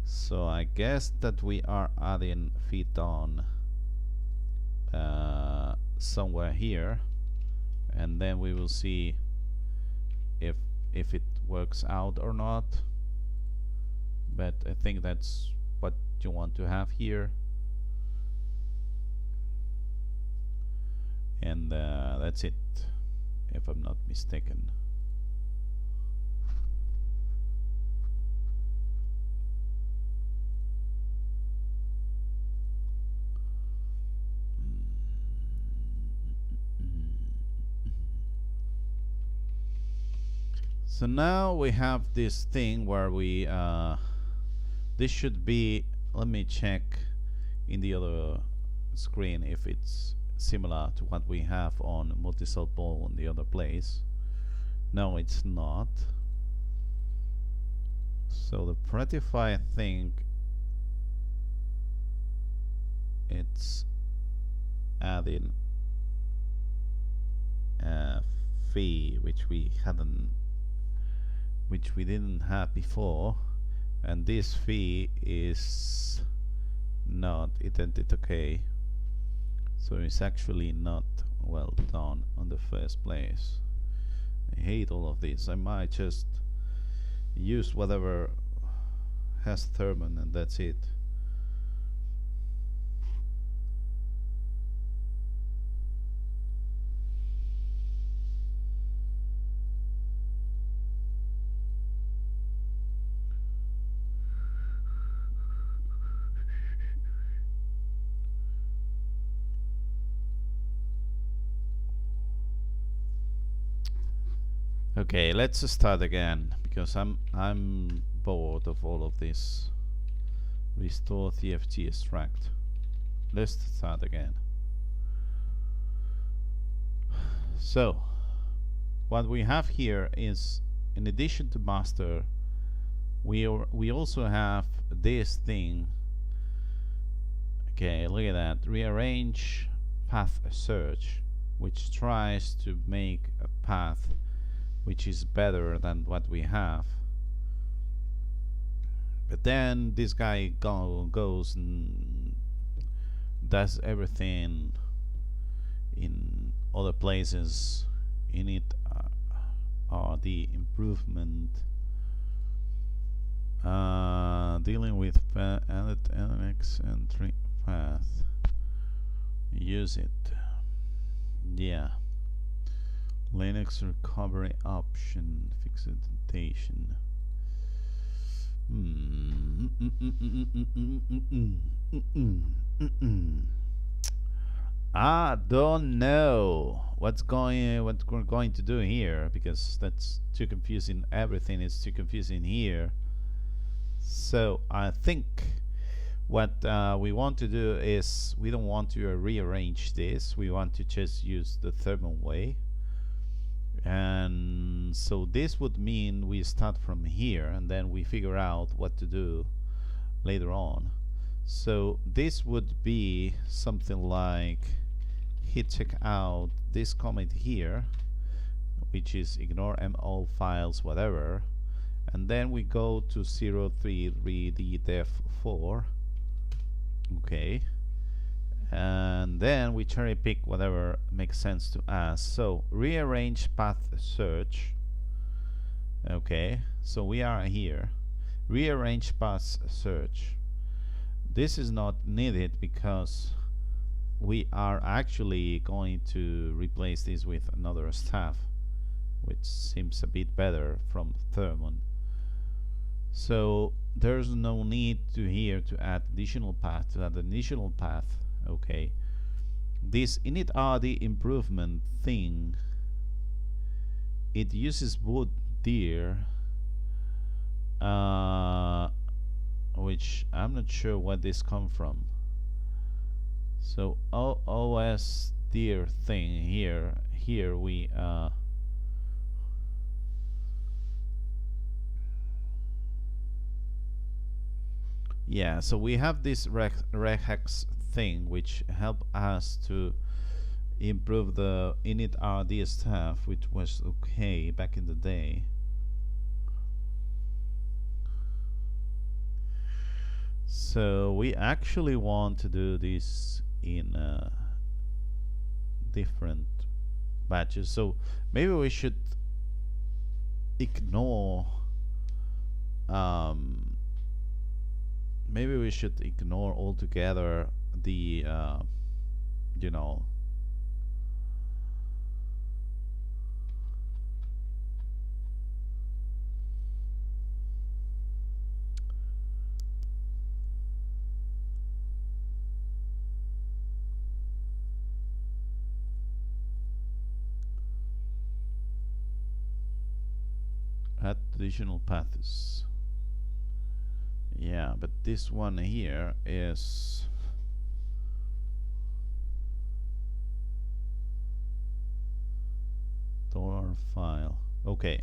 So I guess that we are adding feed on somewhere here, and then we will see if it works out or not. But I think that's what you want to have here, and that's it, if I'm not mistaken. So now we have this thing where we this should be, let me check in the other screen if it's similar to what we have on multi-cell ball in the other place. No, it's not. So the Prettify thing, it's adding a fee which we hadn't which we didn't have before, and this fee is not indented okay, so it's actually not well done on the first place. I hate all of this. I might just use whatever has Thermon and that's it. Okay, let's start again because I'm bored of all of this. Restore TFT extract. Let's start again. So what we have here is, in addition to master, we also have this thing. Okay, look at that. Rearrange path search, which tries to make a path which is better than what we have. But then this guy goes and does everything in other places. In it are the improvement, dealing with edit NX entry path. Use it. Yeah. Linux recovery option, fix indentation. I don't know what we're going to do here, because that's too confusing. Everything is too confusing here. So I think what we want to do is, we don't want to rearrange this. We want to just use the thermal way. And so this would mean we start from here and then we figure out what to do later on. So this would be something like hit check out this comment here, which is ignore all files, whatever, and then we go to 03 read def 4. Okay, and then we cherry pick whatever makes sense to us. So rearrange path search. Okay, so we are here. Rearrange path search. This is not needed because we are actually going to replace this with another staff, which seems a bit better from Thermon. So there's no need to here to add additional path, to add additional path. Okay, this init improvement thing, it uses boot dir, which I'm not sure where this come from. So OS dir thing here we yeah, so we have this regex thing which help us to improve the init stuff, which was okay back in the day. So we actually want to do this in different batches. So maybe we should ignore altogether the you know, add additional paths. Yeah, but this one here is dollar file. Okay.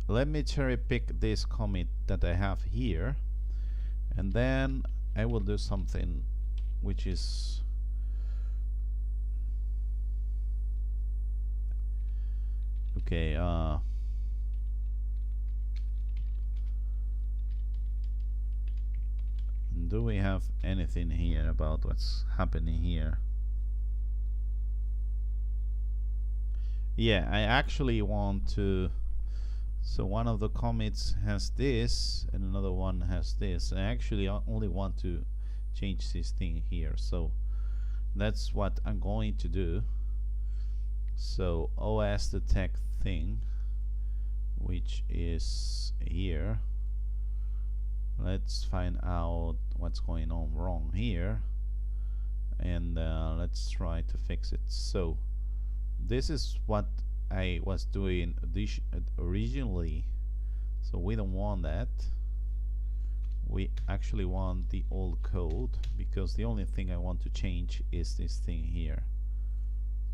Let me cherry pick this commit that I have here, and then I will do something which is Okay, do we have anything here about what's happening here? Yeah, I actually want to, so one of the commits has this and another one has this. I actually only want to change this thing here, so that's what I'm going to do. So OS detect thing, which is here, let's find out what's going on wrong here, and let's try to fix it. So this is what I was doing originally, so we don't want that. We actually want the old code, because the only thing I want to change is this thing here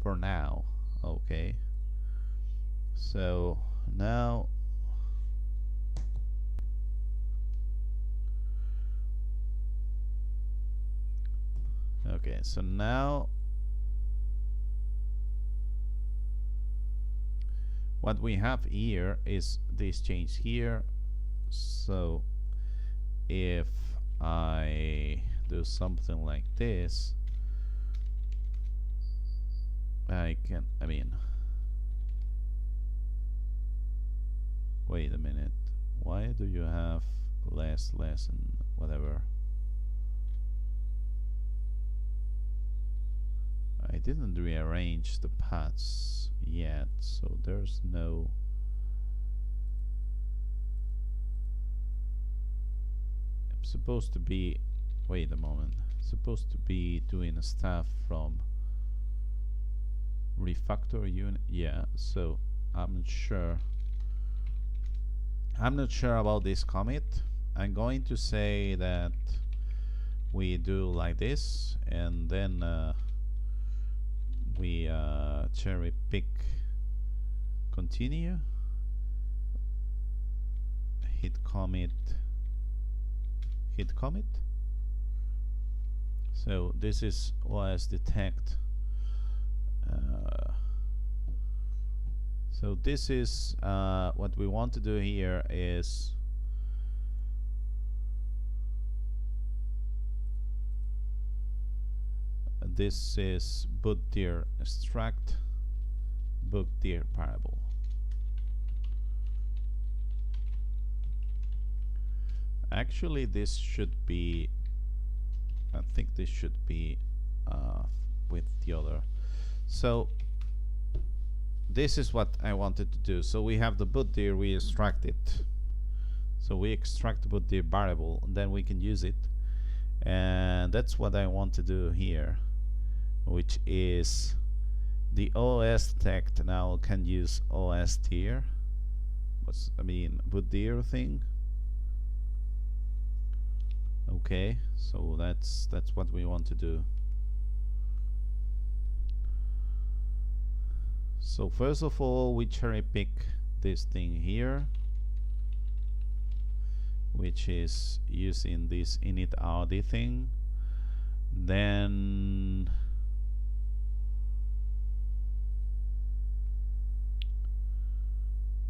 for now. Okay, so now okay, so now what we have here is this change here. So if I do something like this, I mean, wait a minute, why do you have less and whatever? I didn't rearrange the paths yet, so there's no, I'm supposed to be, wait a moment, supposed to be doing stuff from refactor unit. Yeah, so I'm not sure about this commit. I'm going to say that we do like this, and then we cherry pick continue, hit commit, so this is OS detect. So this is what we want to do here is this is bootdir extract bootdir variable. Actually, this should be, I think this should be with the other. So this is what I wanted to do. So we have the bootdir, we extract it. So we extract the bootdir variable, and then we can use it. And that's what I want to do here, which is the OS detect now can use OS tier. Bootdir thing. Okay, so that's what we want to do. So first of all, we cherry pick this thing here, which is using this init rd thing. Then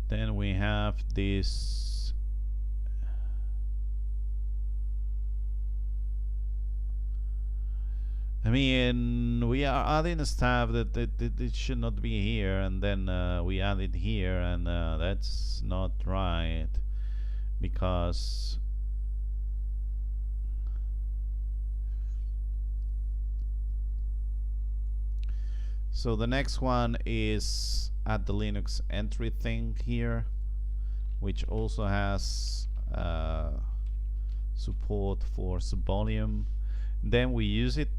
we have this we are adding stuff that it should not be here, and then we add it here, and that's not right, because so the next one is add the Linux entry thing here, which also has support for subvolume. Then we use it,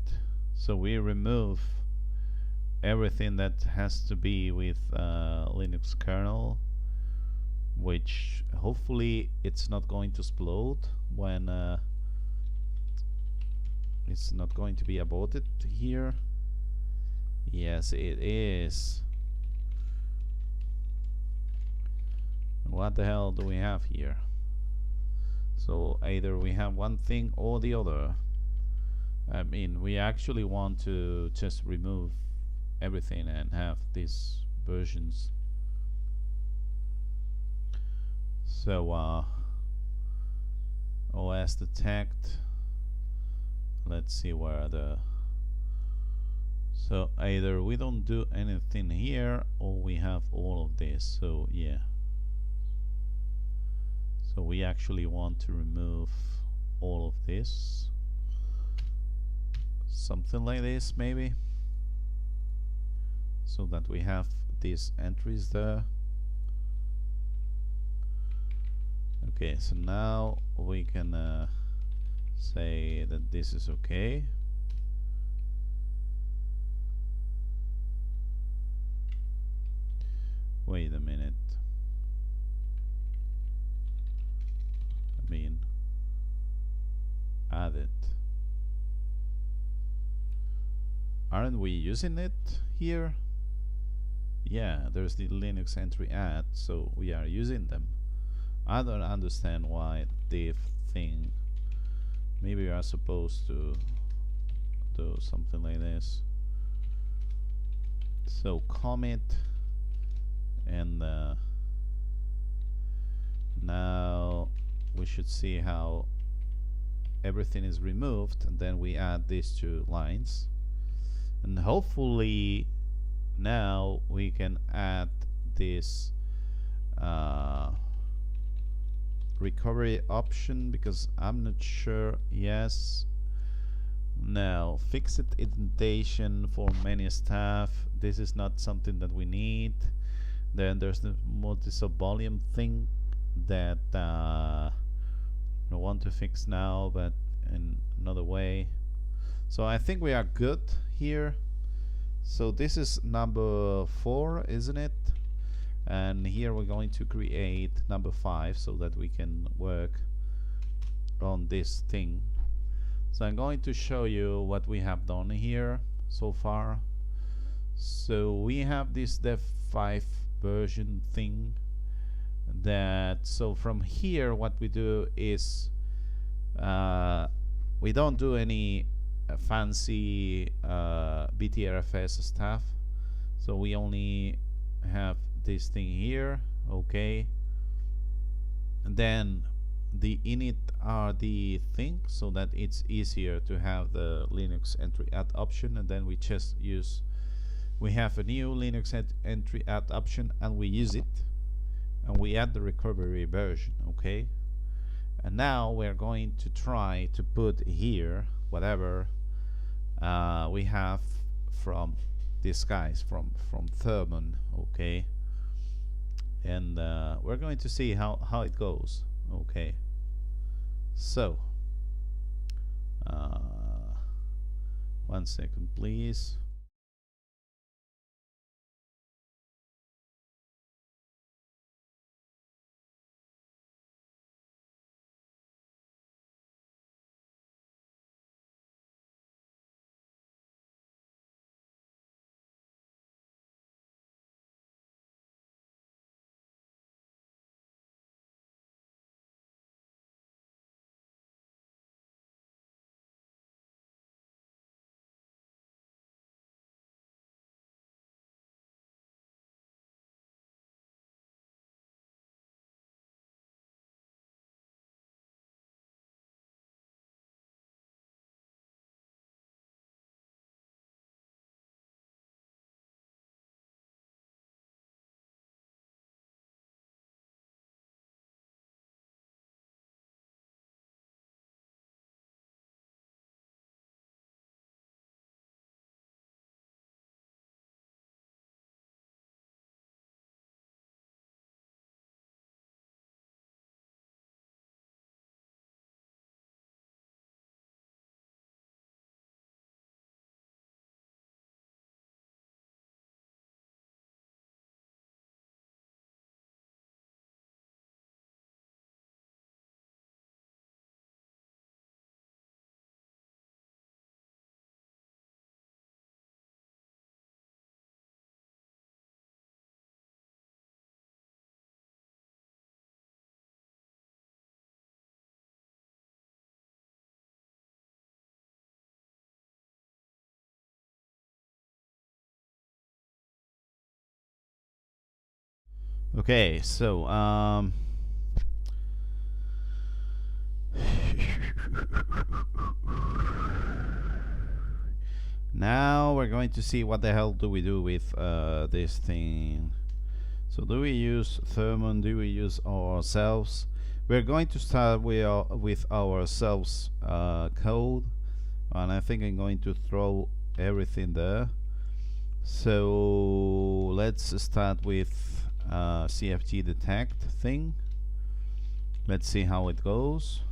so we remove everything that has to be with Linux kernel, which hopefully it's not going to explode when it's not going to be aborted here. Yes, it is. What the hell do we have here? So either we have one thing or the other. I mean, we actually want to just remove everything and have these versions So OS detect. Let's see where the. So either we don't do anything here or we have all of this. So yeah. So we actually want to remove all of this. Something like this maybe. So that we have these entries there. Okay, so now we can say that this is okay. Wait a minute. I mean, add it. Aren't we using it here? Yeah, there's the Linux entry add, so we are using them. I don't understand why div thing. Maybe we are supposed to do something like this. So commit, and now we should see how everything is removed, and then we add these two lines, and hopefully now we can add this recovery option, because I'm not sure. Yes. Now, fixed indentation for many staff. This is not something that we need. Then there's the multi-sub volume thing that I want to fix now, but in another way. So I think we are good here. So this is number 4, isn't it? And here we're going to create number 5 so that we can work on this thing. So I'm going to show you what we have done here so far. So we have this dev 5 version thing, that so from here what we do is we don't do any fancy BTRFS stuff. So we only have this thing here, okay, and then the init-rd thing, so that it's easier to have the Linux entry add option, and then we just use, we have a new Linux entry add option, and we use it, and we add the recovery version, okay. And now we're going to try to put here whatever we have from these guys from Thermon, okay. And we're going to see how it goes, okay. So 1 second please. Okay, so Now we're going to see what the hell do we do with this thing. So do we use Thermon? Do we use ourselves? We're going to start with ourselves code, and I think I'm going to throw everything there. So let's start with CFG detect thing. Let's see how it goes.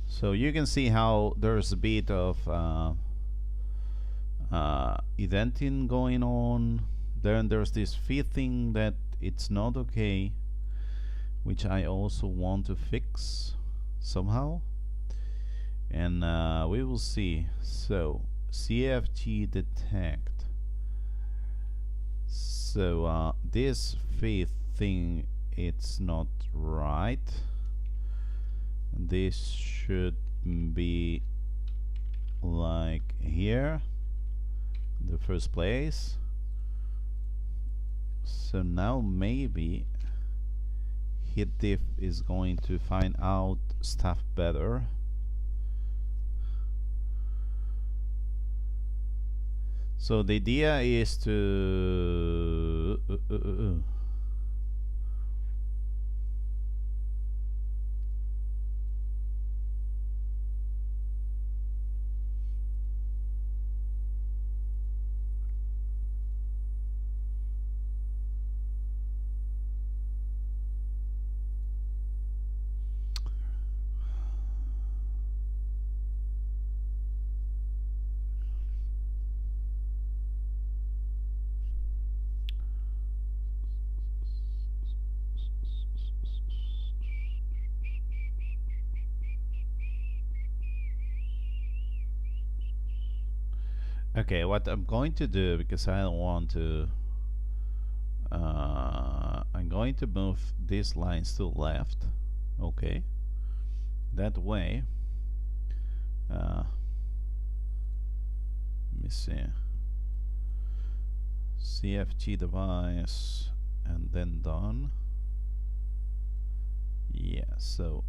So you can see how there's a bit of eventing going on. Then there's this feed thing that it's not okay, which I also want to fix somehow, and we will see. So CFG detect. So this feed thing, it's not right. This should be like here in the first place. So now maybe HitDiff is going to find out stuff better. So the idea is to okay, what I'm going to do, because I don't want to, I'm going to move these lines to the left. Okay, that way. Let me see. CFG device and then done. Yeah, so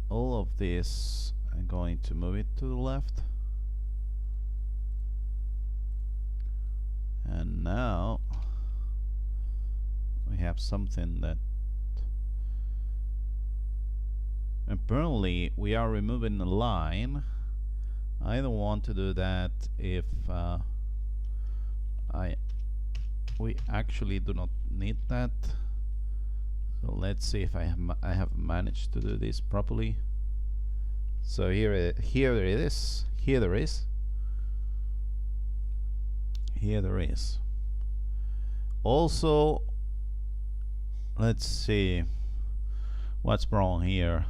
all of this, I'm going to move it to the left. And now we have something that apparently we are removing a line. I don't want to do that if we actually do not need that. So let's see if I have managed to do this properly. So here it is. Here there is. Here there is. Also, let's see what's wrong here.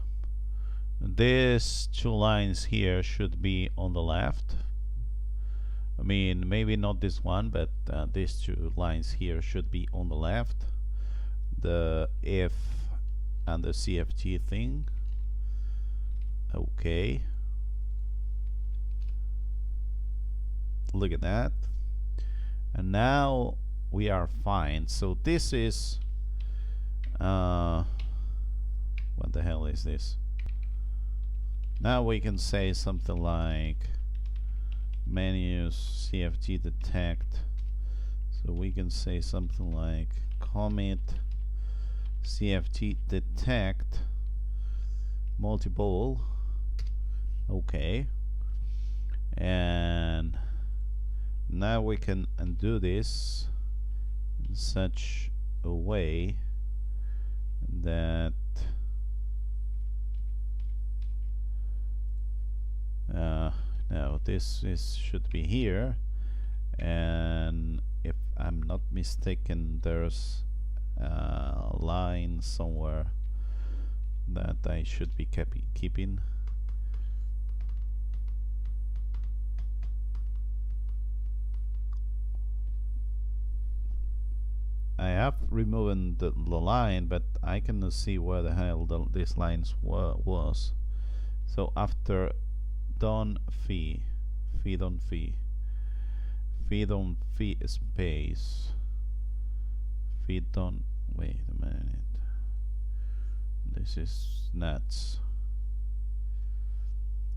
These two lines here should be on the left. I mean, maybe not this one, but these two lines here should be on the left. The if and the CFG thing. Okay. Look at that. And now we are fine. So this is what the hell is this? Now we can say something like menus CFG detect. So we can say something like commit CFG detect multiple. Okay. And now we can undo this in such a way that no, this should be here, and if I'm not mistaken, there's a line somewhere that I should be keeping. I have removed the line, but I cannot see where the hell these lines was. So after done fee on fee space feed on, wait a minute, this is nuts.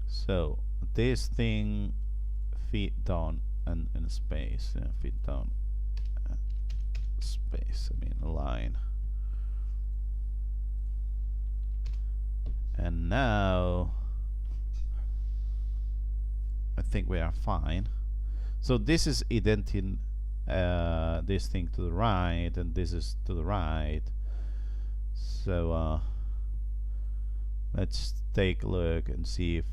So this thing fit down and in space, fit down space, I mean a line. And now I think we are fine. So this is indenting this thing to the right, and this is to the right. So let's take a look and see if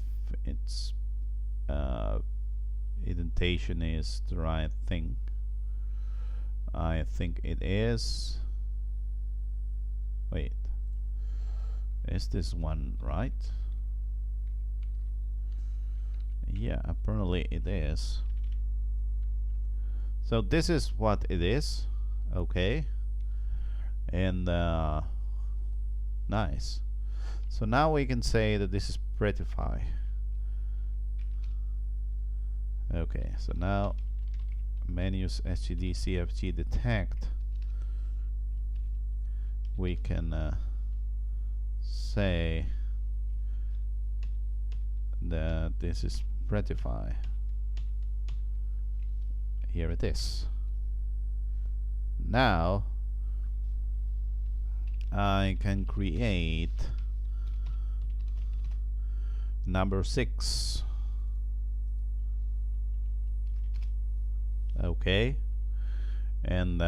its indentation is the right thing. I think it is. Wait, is this one right? Yeah, apparently it is. So this is what it is. Okay. And nice. So now we can say that this is prettify. Okay, so now menus SGD CFG detect, we can say that this is prettify. Here it is. Now I can create number 6. Okay, and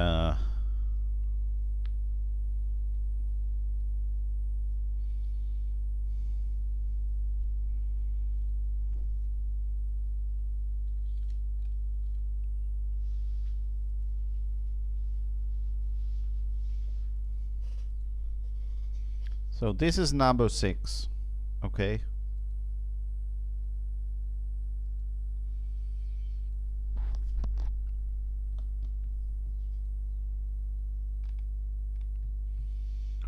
so this is number 6. Okay.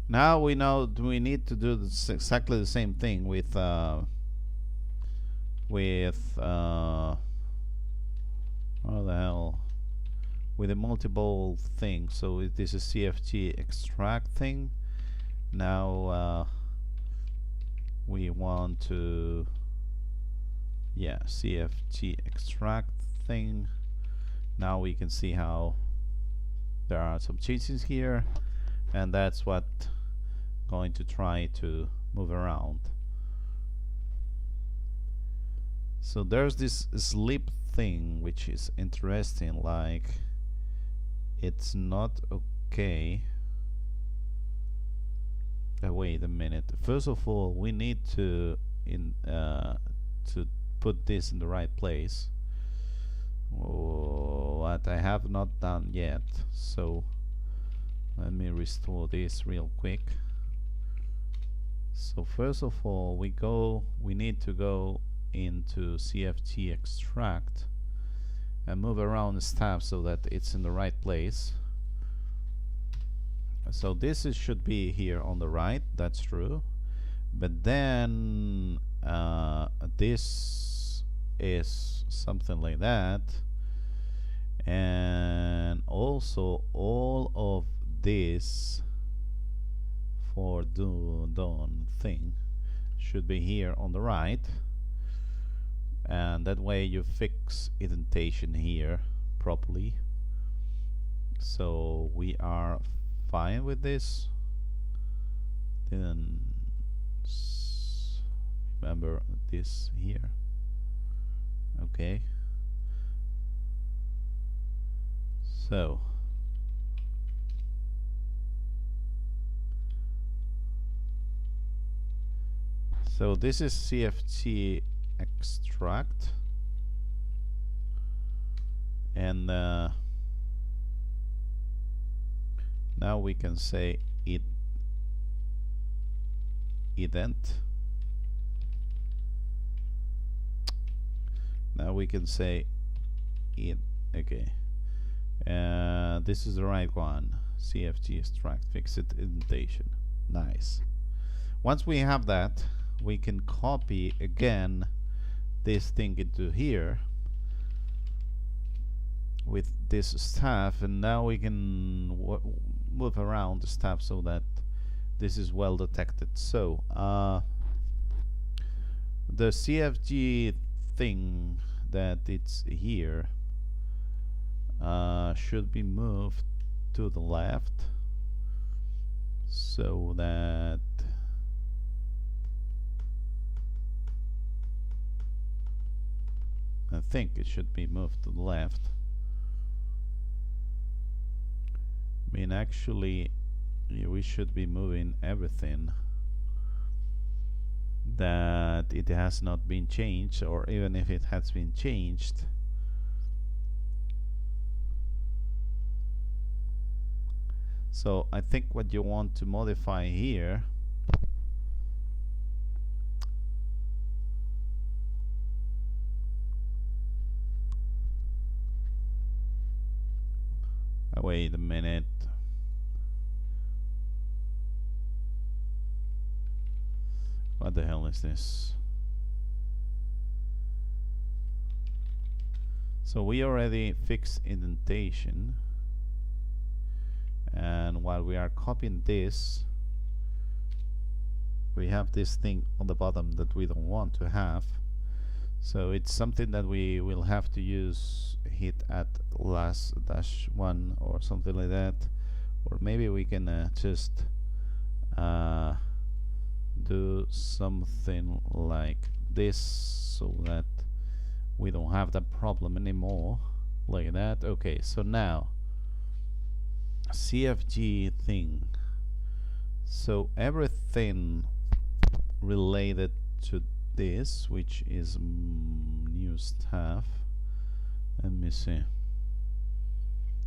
Now we know we need to do exactly the same thing with how the hell, with a multiple thing. So this is CFG extract thing. Now we want to, yeah, CFG extract thing. Now we can see how there are some changes here, and that's what going to try to move around. So there's this sleep thing which is interesting, like it's not okay. Wait a minute. First of all, we need to put this in the right place. What I have not done yet. So let me restore this real quick. So first of all, we need to go into CFG extract and move around the stuff so that it's in the right place. So this should be here on the right, that's true. But then this is something like that. And also all of this for done thing should be here on the right. And that way you fix indentation here properly. So we are fine with this. Then remember this here. Okay. So this is CFG extract, and now we can say ident. Now we can say it. Okay, this is the right one. CFG extract fixed indentation. Nice. Once we have that, we can copy again this thing into here with this stuff, and now we can move around the stuff so that this is well detected. So the CFG thing that it's here should be moved to the left, so that I think it should be moved to the left. I mean, actually, we should be moving everything that it has not been changed, or even if it has been changed, so I think what you want to modify here wait a minute. What the hell is this? So we already fixed indentation, and while we are copying this, we have this thing on the bottom that we don't want to have. So it's something that we will have to use hit at last -1 or something like that, or maybe we can just do something like this, so that we don't have that problem anymore, like that. Okay, so now CFG thing, so everything related to this, which is new stuff. Let me see.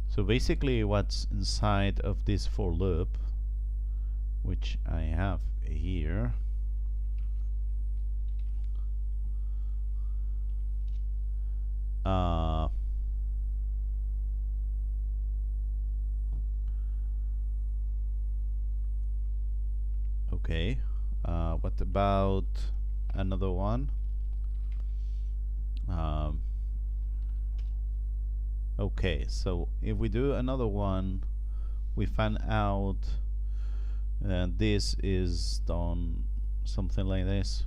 So basically what's inside of this for loop, which I have here, okay, what about another one? Okay, so if we do another one, we find out this is done something like this.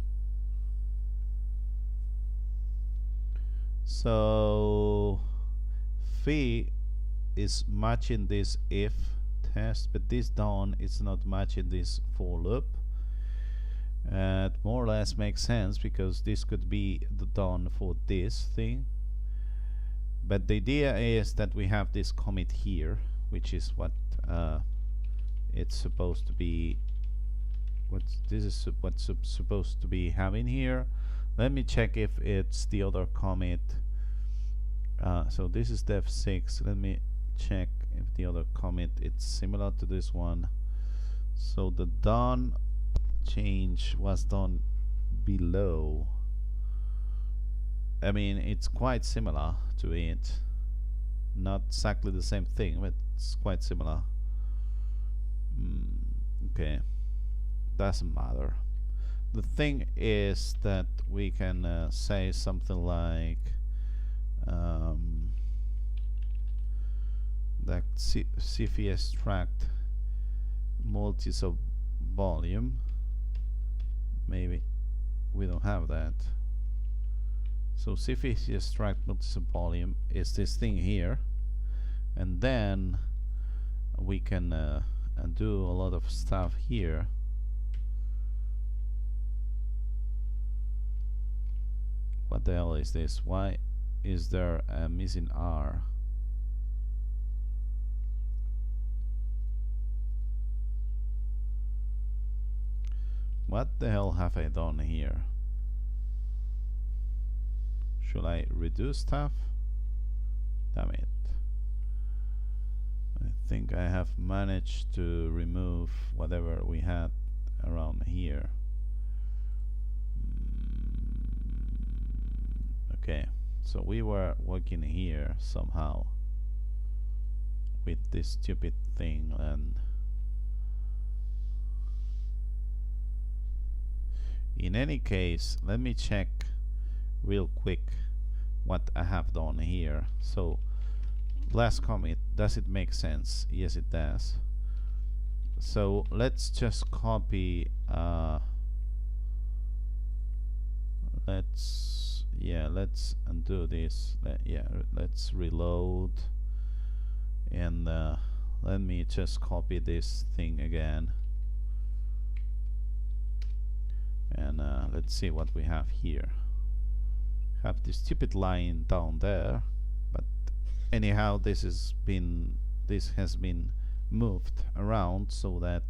So phi is matching this if test, but this done is not matching this for loop. It more or less makes sense, because this could be the done for this thing. But the idea is that we have this commit here, which is what it's supposed to be. What's supposed to be having here. Let me check if it's the other commit. So this is def 6. Let me check if the other commit it's similar to this one. So the done change was done below. I mean, it's quite similar to it. Not exactly the same thing, but it's quite similar. Okay, doesn't matter. The thing is that we can say something like that CFI extract multis of volume. Maybe we don't have that. So CFI extract multis of volume is this thing here, and then we can do a lot of stuff here. What the hell is this? Why is there a missing R? What the hell have I done here? Should I redo stuff? Damn it. I think I have managed to remove whatever we had around here. Okay, so we were working here somehow with this stupid thing, and in any case, let me check real quick what I have done here. So last commit, does it make sense? Yes, it does. So let's just copy let's undo this. Let's reload, and let me just copy this thing again, and let's see what we have here. Have this stupid line down there, but anyhow this has been moved around so that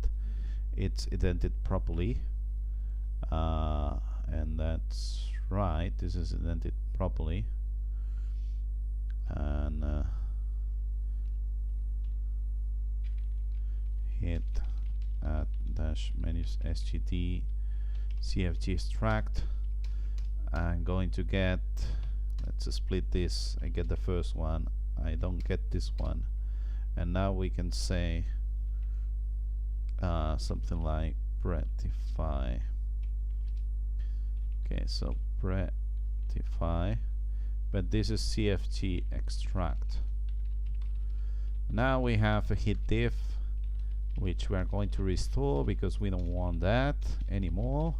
it's indented properly, and that's right, this is indented properly, and hit add dash menus std cfg extract. I'm going to get, let's split this. I get the first one, I don't get this one, and now we can say something like pretify. Okay, so pretify, but this is cfg extract. Now we have a hit diff, which we are going to restore because we don't want that anymore.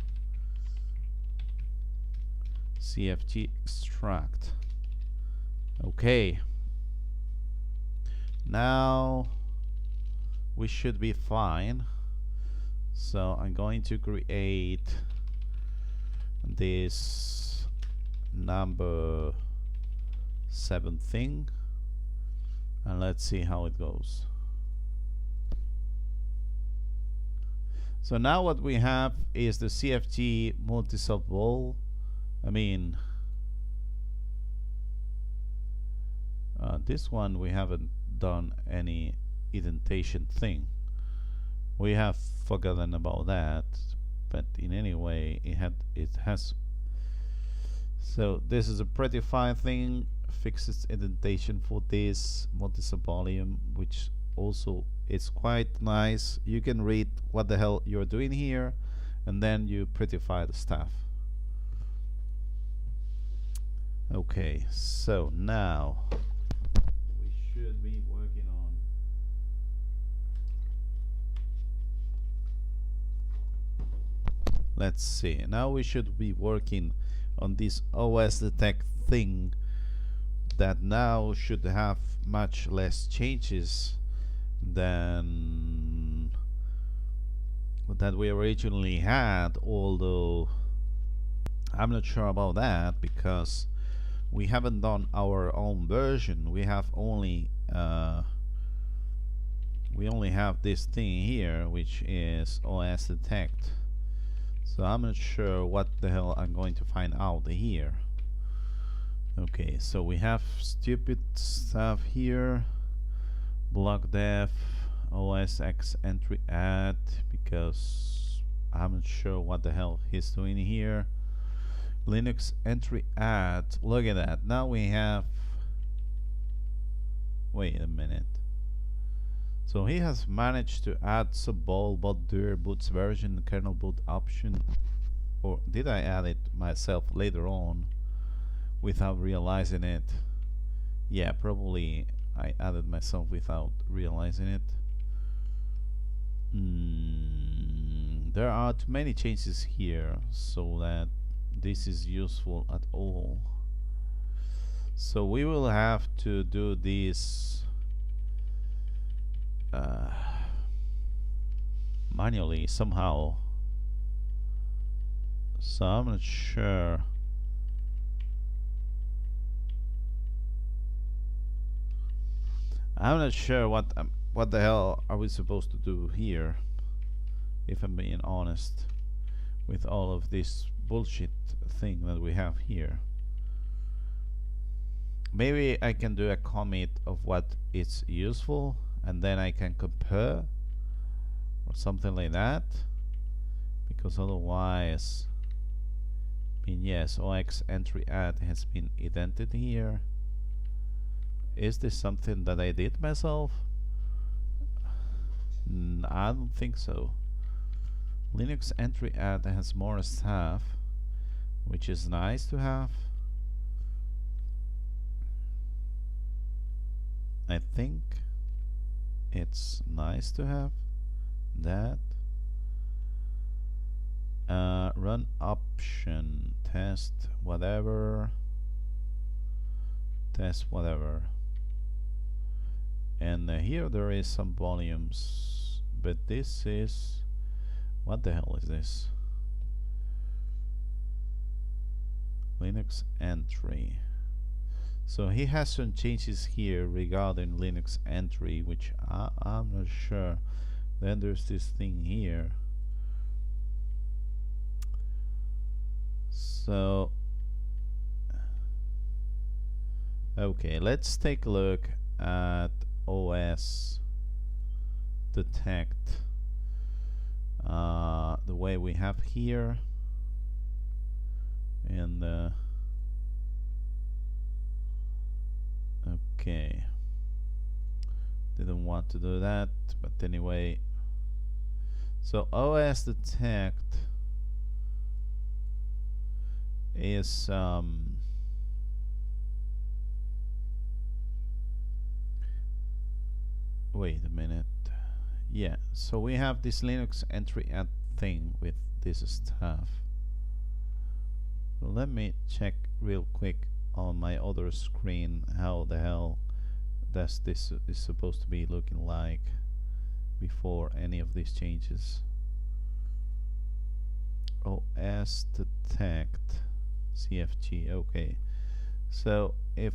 cfg extract. Okay, now we should be fine. So I'm going to create this number 7 thing, and let's see how it goes. So now what we have is the cfg multi-sub wall. I mean, this one we haven't done any indentation thing. We have forgotten about that, but in any way it has. So this is a pretty fine thing, fixes indentation for this multi-sub volume, which also is quite nice. You can read what the hell you're doing here, and then you prettify the stuff. Okay, so now we should be working on let's see, now we should be working on this OS detect thing that now should have much less changes than that we originally had, although I'm not sure about that because we haven't done our own version. We have only have this thing here, which is OS detect. So I'm not sure what the hell I'm going to find out here. Okay, so we have stupid stuff here. Block def, OS X entry add, because I'm not sure what the hell he's doing here. Linux entry add, look at that. Now we have, wait a minute. So he has managed to add subball, boot dir, boots version, kernel boot option, or did I add it myself later on without realizing it? Yeah, probably I added myself without realizing it. There are too many changes here so that this is useful at all. So we will have to do this manually somehow. So I'm not sure. I'm not sure what the hell are we supposed to do here, if I'm being honest, with all of this bullshit thing that we have here. Maybe I can do a commit of what is useful and then I can compare or something like that, because otherwise, I mean, yes, OX entry add has been indented here. Is this something that I did myself? I don't think so. Linux entry add has more stuff, which is nice to have. I think it's nice to have. that. Run option test whatever, test whatever, and here there is some volumes, but this is, what the hell is this? Linux entry. So he has some changes here regarding Linux entry, which I'm not sure. Then there's this thing here. So okay, let's take a look at OS detect the way we have here, and okay, didn't want to do that, but anyway, so OS detect is wait a minute. Yeah, so we have this Linux entry add thing with this stuff. So let me check real quick on my other screen how the hell does this is supposed to be looking like before any of these changes. OS detect CFG. Okay, so if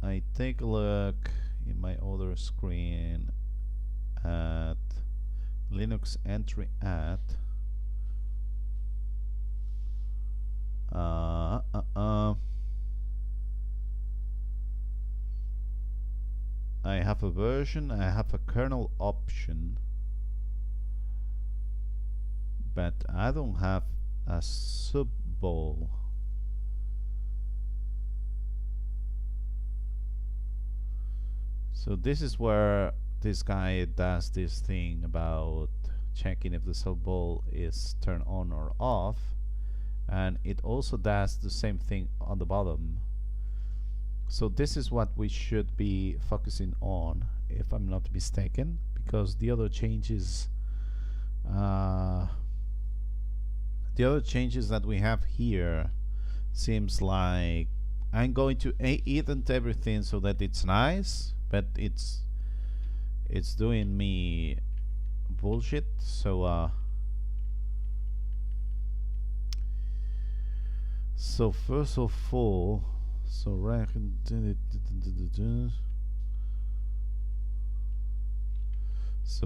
I take a look in my other screen at Linux entry add, I have a version, I have a kernel option, but I don't have a subball. So this is where this guy does this thing about checking if the subball is turned on or off, and it also does the same thing on the bottom. So this is what we should be focusing on, if I'm not mistaken, because the other changes that we have here seems like I'm going to edit everything so that it's nice, but it's doing me bullshit. So so first of all, so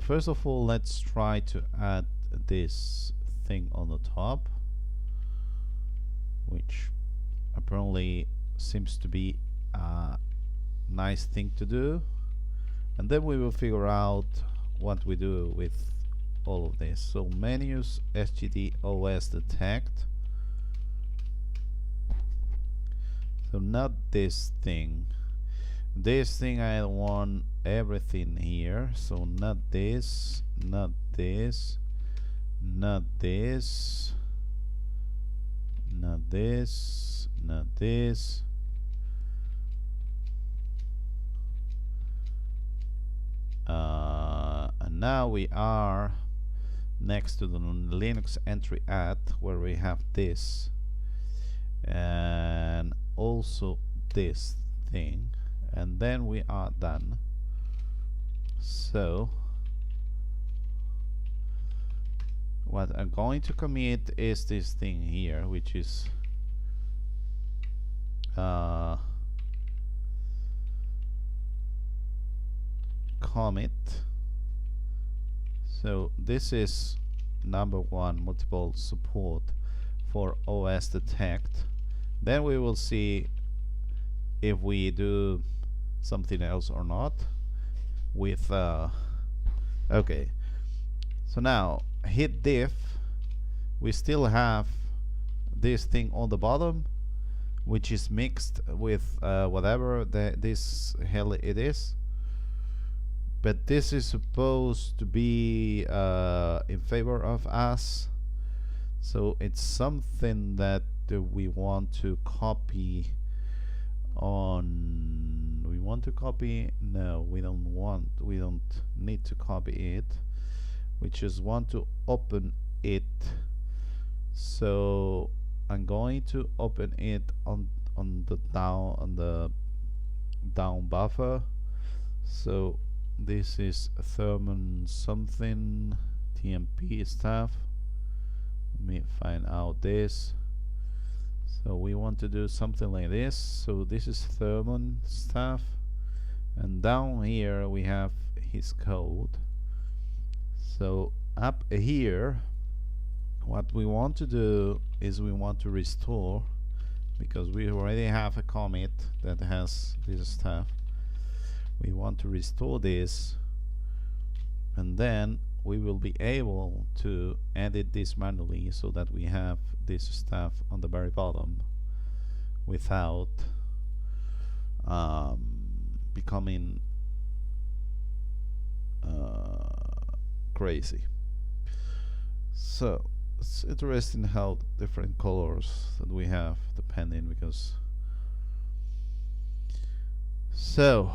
first of all, let's try to add this thing on the top, which apparently seems to be a nice thing to do, and then we will figure out what we do with all of this. So menus, SGD OS detect. So not this thing. This thing, I want everything here. So not this, not this, not this, not this, not this. And now we are next to the Linux entry add, where we have this and also this thing, and then we are done. So what I'm going to commit is this thing here, which is commit. So this is number one, multiple support for OS detect. Then we will see if we do something else or not with okay, so now hit diff. We still have this thing on the bottom, which is mixed with whatever this hell it is, but this is supposed to be in favor of us. So it's something that we want to copy on. No, we don't need to copy it. we just want to open it. So I'm going to open it on the down buffer. So this is Thermon something TMP stuff. Let me find out this. So we want to do something like this. So this is Thermon stuff, and down here we have his code. So up here, what we want to do is we want to restore, because we already have a commit that has this stuff. We want to restore this, and then we will be able to edit this manually so that we have this stuff on the very bottom without becoming crazy. So it's interesting how different colors that we have depending, because so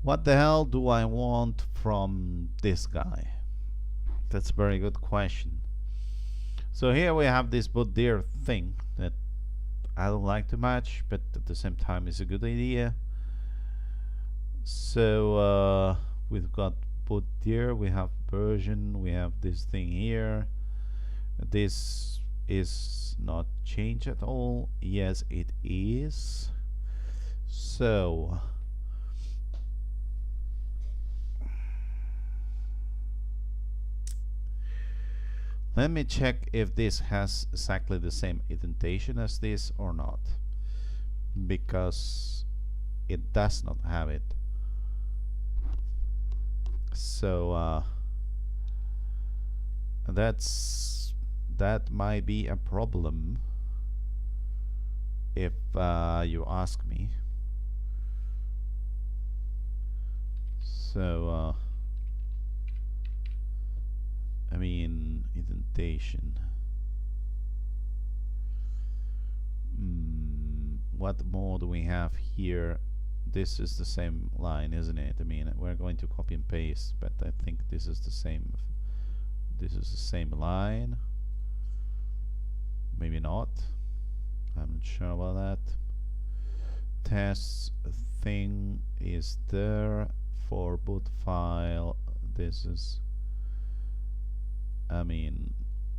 what the hell do I want from this guy? That's a very good question. So here we have this boot dir thing that I don't like too much, but at the same time is a good idea. So we've got boot dir, we have version, we have this thing here. This is not changed at all. Yes, it is. So let me check if this has exactly the same indentation as this or not, because it does not have it. So that might be a problem if you ask me. So I mean indentation. What more do we have here? This is the same line, isn't it? I mean, we're going to copy and paste, but I think this is the same. This is the same line. Maybe not. I'm not sure about that. Test thing is there for boot file. This is, I mean,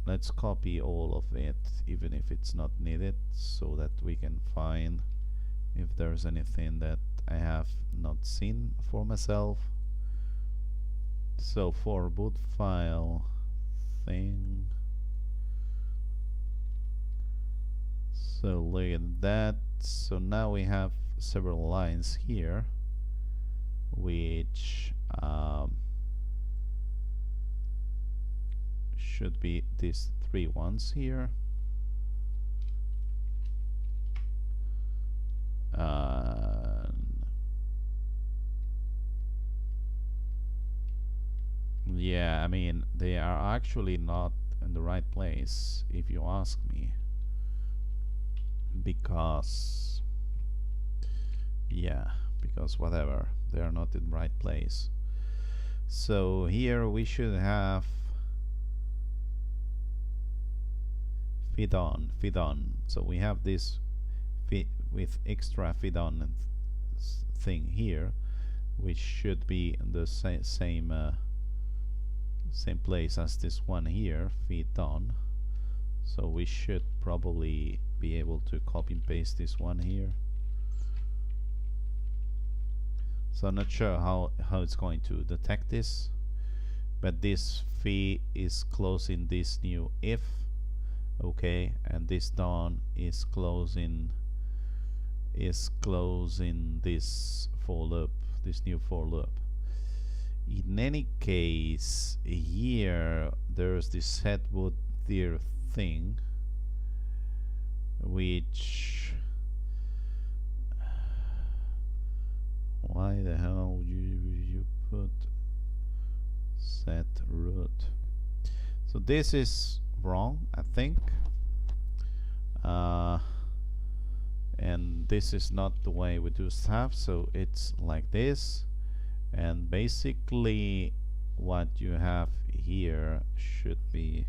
let's copy all of it, even if it's not needed, so that we can find if there's anything that I have not seen for myself. So for boot file thing, so look at that. So now we have several lines here, which should be these 3 ones here. Yeah, I mean, they are actually not in the right place, if you ask me, because whatever, they are not in the right place. So here we should have feed on. So we have this with extra feed on thing here, which should be in the same place as this one here, feed on. So we should probably be able to copy and paste this one here. So I'm not sure how it's going to detect this, but this fee is closing this new if, okay, and this done is closing this for loop, this new for loop. In any case, here there's this set boot dir thing, which, why the hell would you put set root? So this is wrong, I think, and this is not the way we do stuff. So it's like this, And basically what you have here should be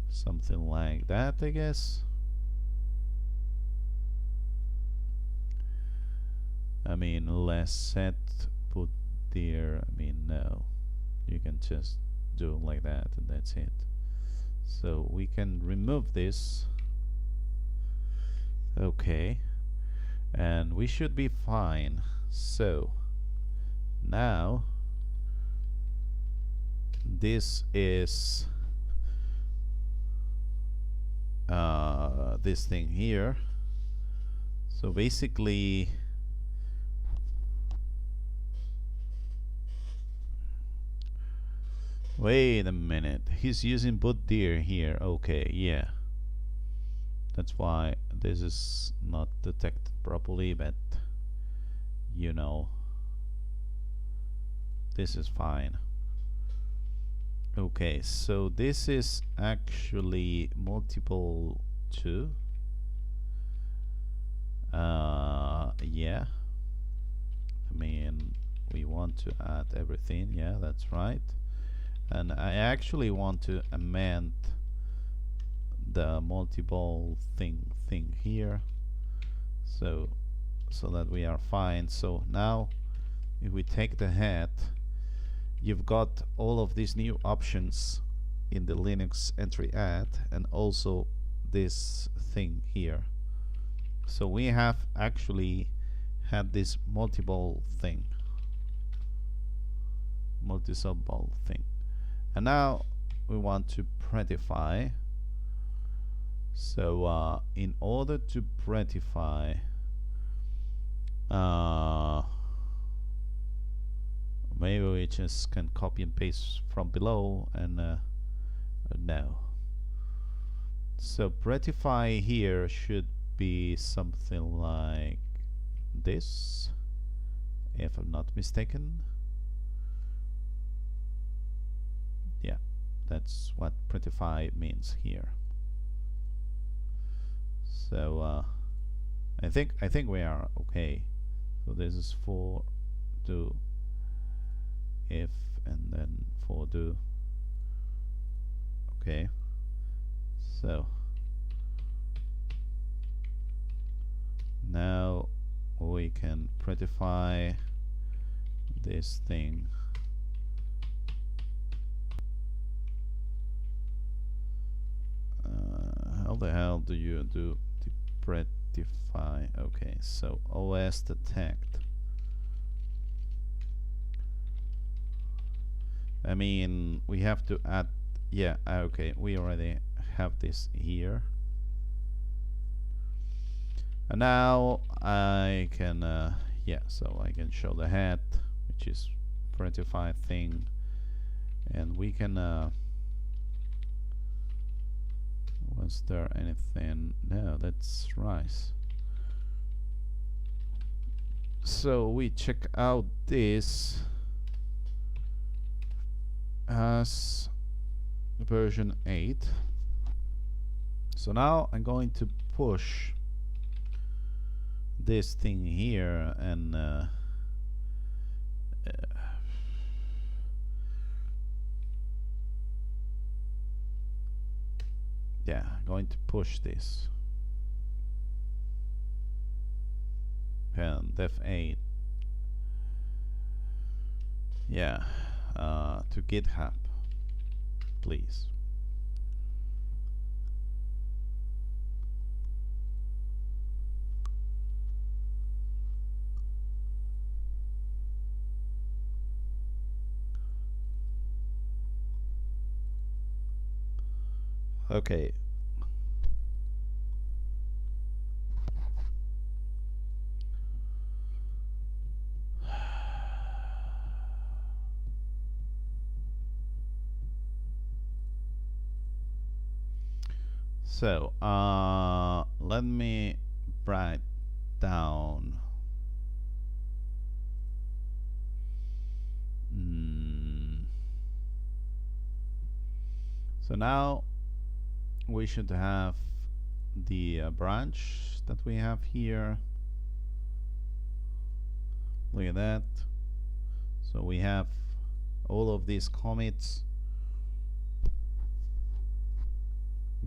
something like that, I guess. I mean, less set put there. I mean, no, you can just do like that and that's it. So we can remove this. Okay, and we should be fine. So now this is this thing here. So basically wait a minute, he's using boot dir here. Okay, yeah, that's why this is not detected properly, but you know, this is fine. Okay, so this is actually multiple 2. Yeah, I mean, we want to add everything. Yeah, that's right. And I actually want to amend the multiple thing here, so that we are fine. So now if we take the head, you've got all of these new options in the Linux entry add, and also this thing here. So we have actually had this multi-symbol thing, and now we want to prettify. So in order to prettify, maybe we just can copy and paste from below, and no. So prettify here should be something like this, if I'm not mistaken. Yeah, that's what prettify means here. So I think we are okay. So this is for do if, and then for do. Okay, so now we can prettify this thing. How the hell do you do the prettify? Okay, so OS detect. I mean, we have to add, yeah, okay, we already have this here. And now I can, yeah, so I can show the head, which is prettify thing, and we can, was there anything? No, that's rice. So we check out this as version 8. So now I'm going to push this thing here, and yeah, going to push this, and def8, yeah, to GitHub, please. Okay. So let me write down. So now we should have the branch that we have here. Look at that. So we have all of these commits.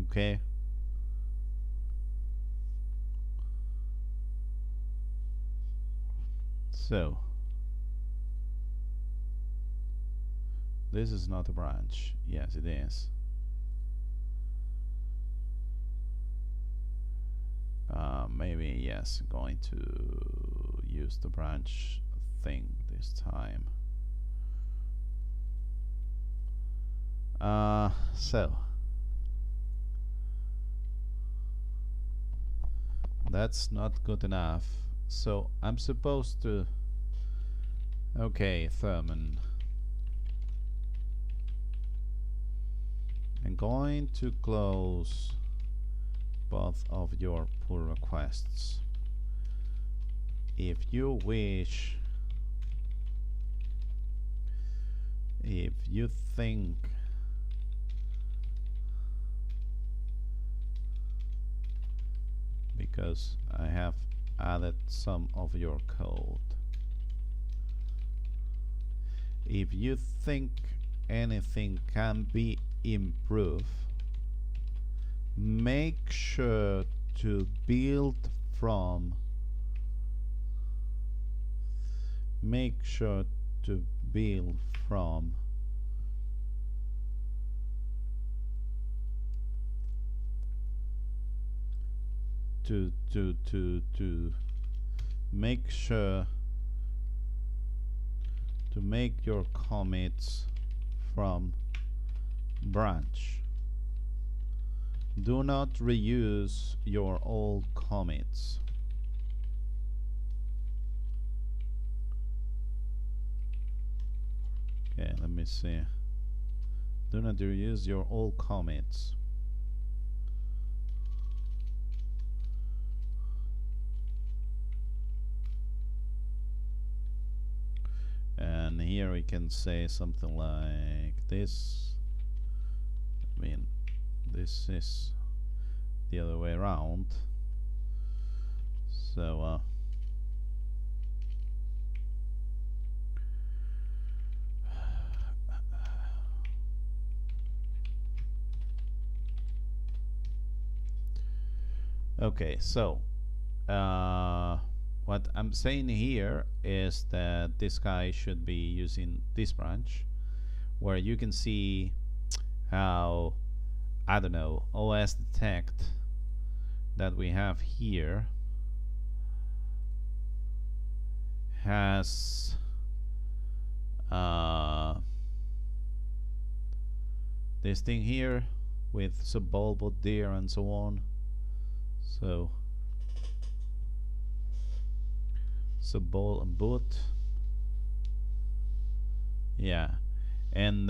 Okay. So this is not a branch. Yes, it is. Maybe yes, going to use the branch thing this time. So that's not good enough. So I'm supposed to, okay, Thurman, I'm going to close both of your pull requests. If you wish, if you think because I have added some of your code, if you think anything can be improved, make sure to build from to make sure to make your commits from branch. Do not reuse your old commits. Okay, let me see. Do not reuse your old commits. And here we can say something like this. I mean, this is the other way around. So okay, so what I'm saying here is that this guy should be using this branch, where you can see how, I don't know, OS detect that we have here has this thing here with subbulb dir and so on. So subbulb boot, yeah, and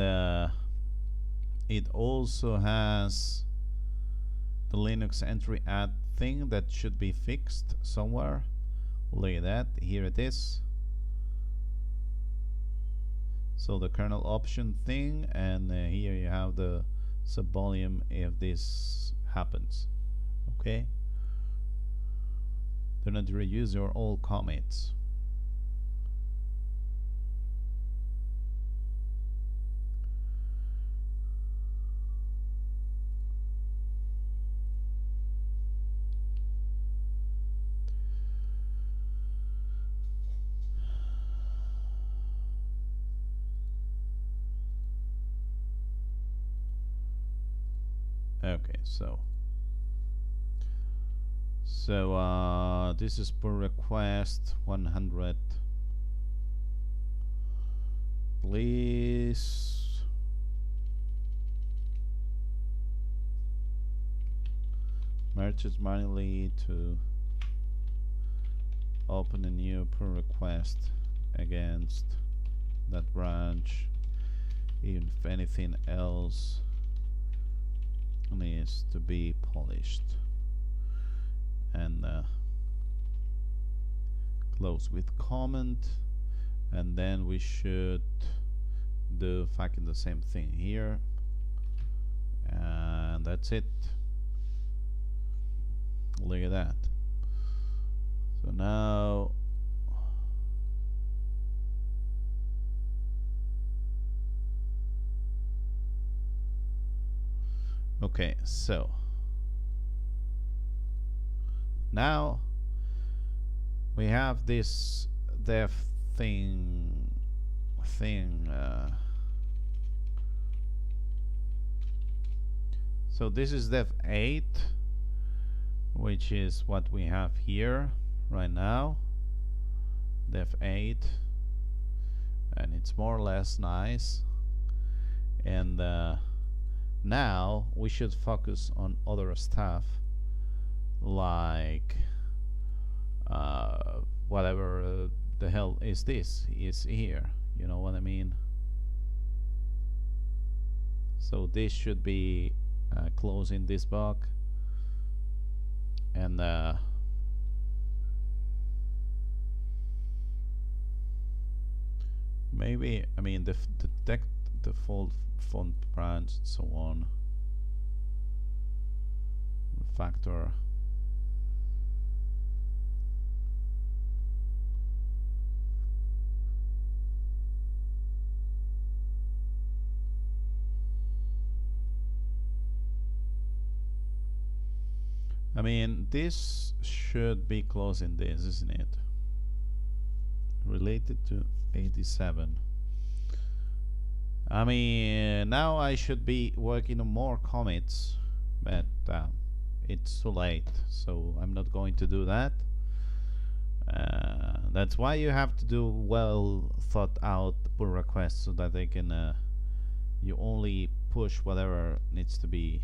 it also has the Linux entry add thing that should be fixed somewhere. Look at that, here it is. So the kernel option thing, and here you have the subvolume if this happens. Okay, do not reuse your old commits. Okay, so this is pull request 100. Please merge it manually to open a new pull request against that branch, even if anything else needs to be polished. And close with comment, and then we should do fucking the same thing here, and that's it. Look at that. So now Okay, so now we have this dev thing. So this is dev 8, which is what we have here right now, dev 8, and it's more or less nice. And now we should focus on other stuff, like whatever the hell is this is here, you know what I mean. So this should be closing this bug, and maybe, I mean, detect default font branch and so on, factor. I mean, this should be closing this, isn't it? Related to 87. I mean, now I should be working on more commits, but it's too late, so I'm not going to do that. That's why you have to do well thought out pull requests, so that they can you only push whatever needs to be.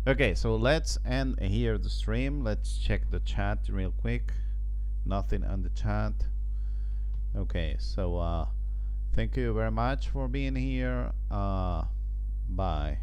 Okay, so let's end here the stream. Let's check the chat real quick. Nothing on the chat. Okay, so thank you very much for being here. Bye.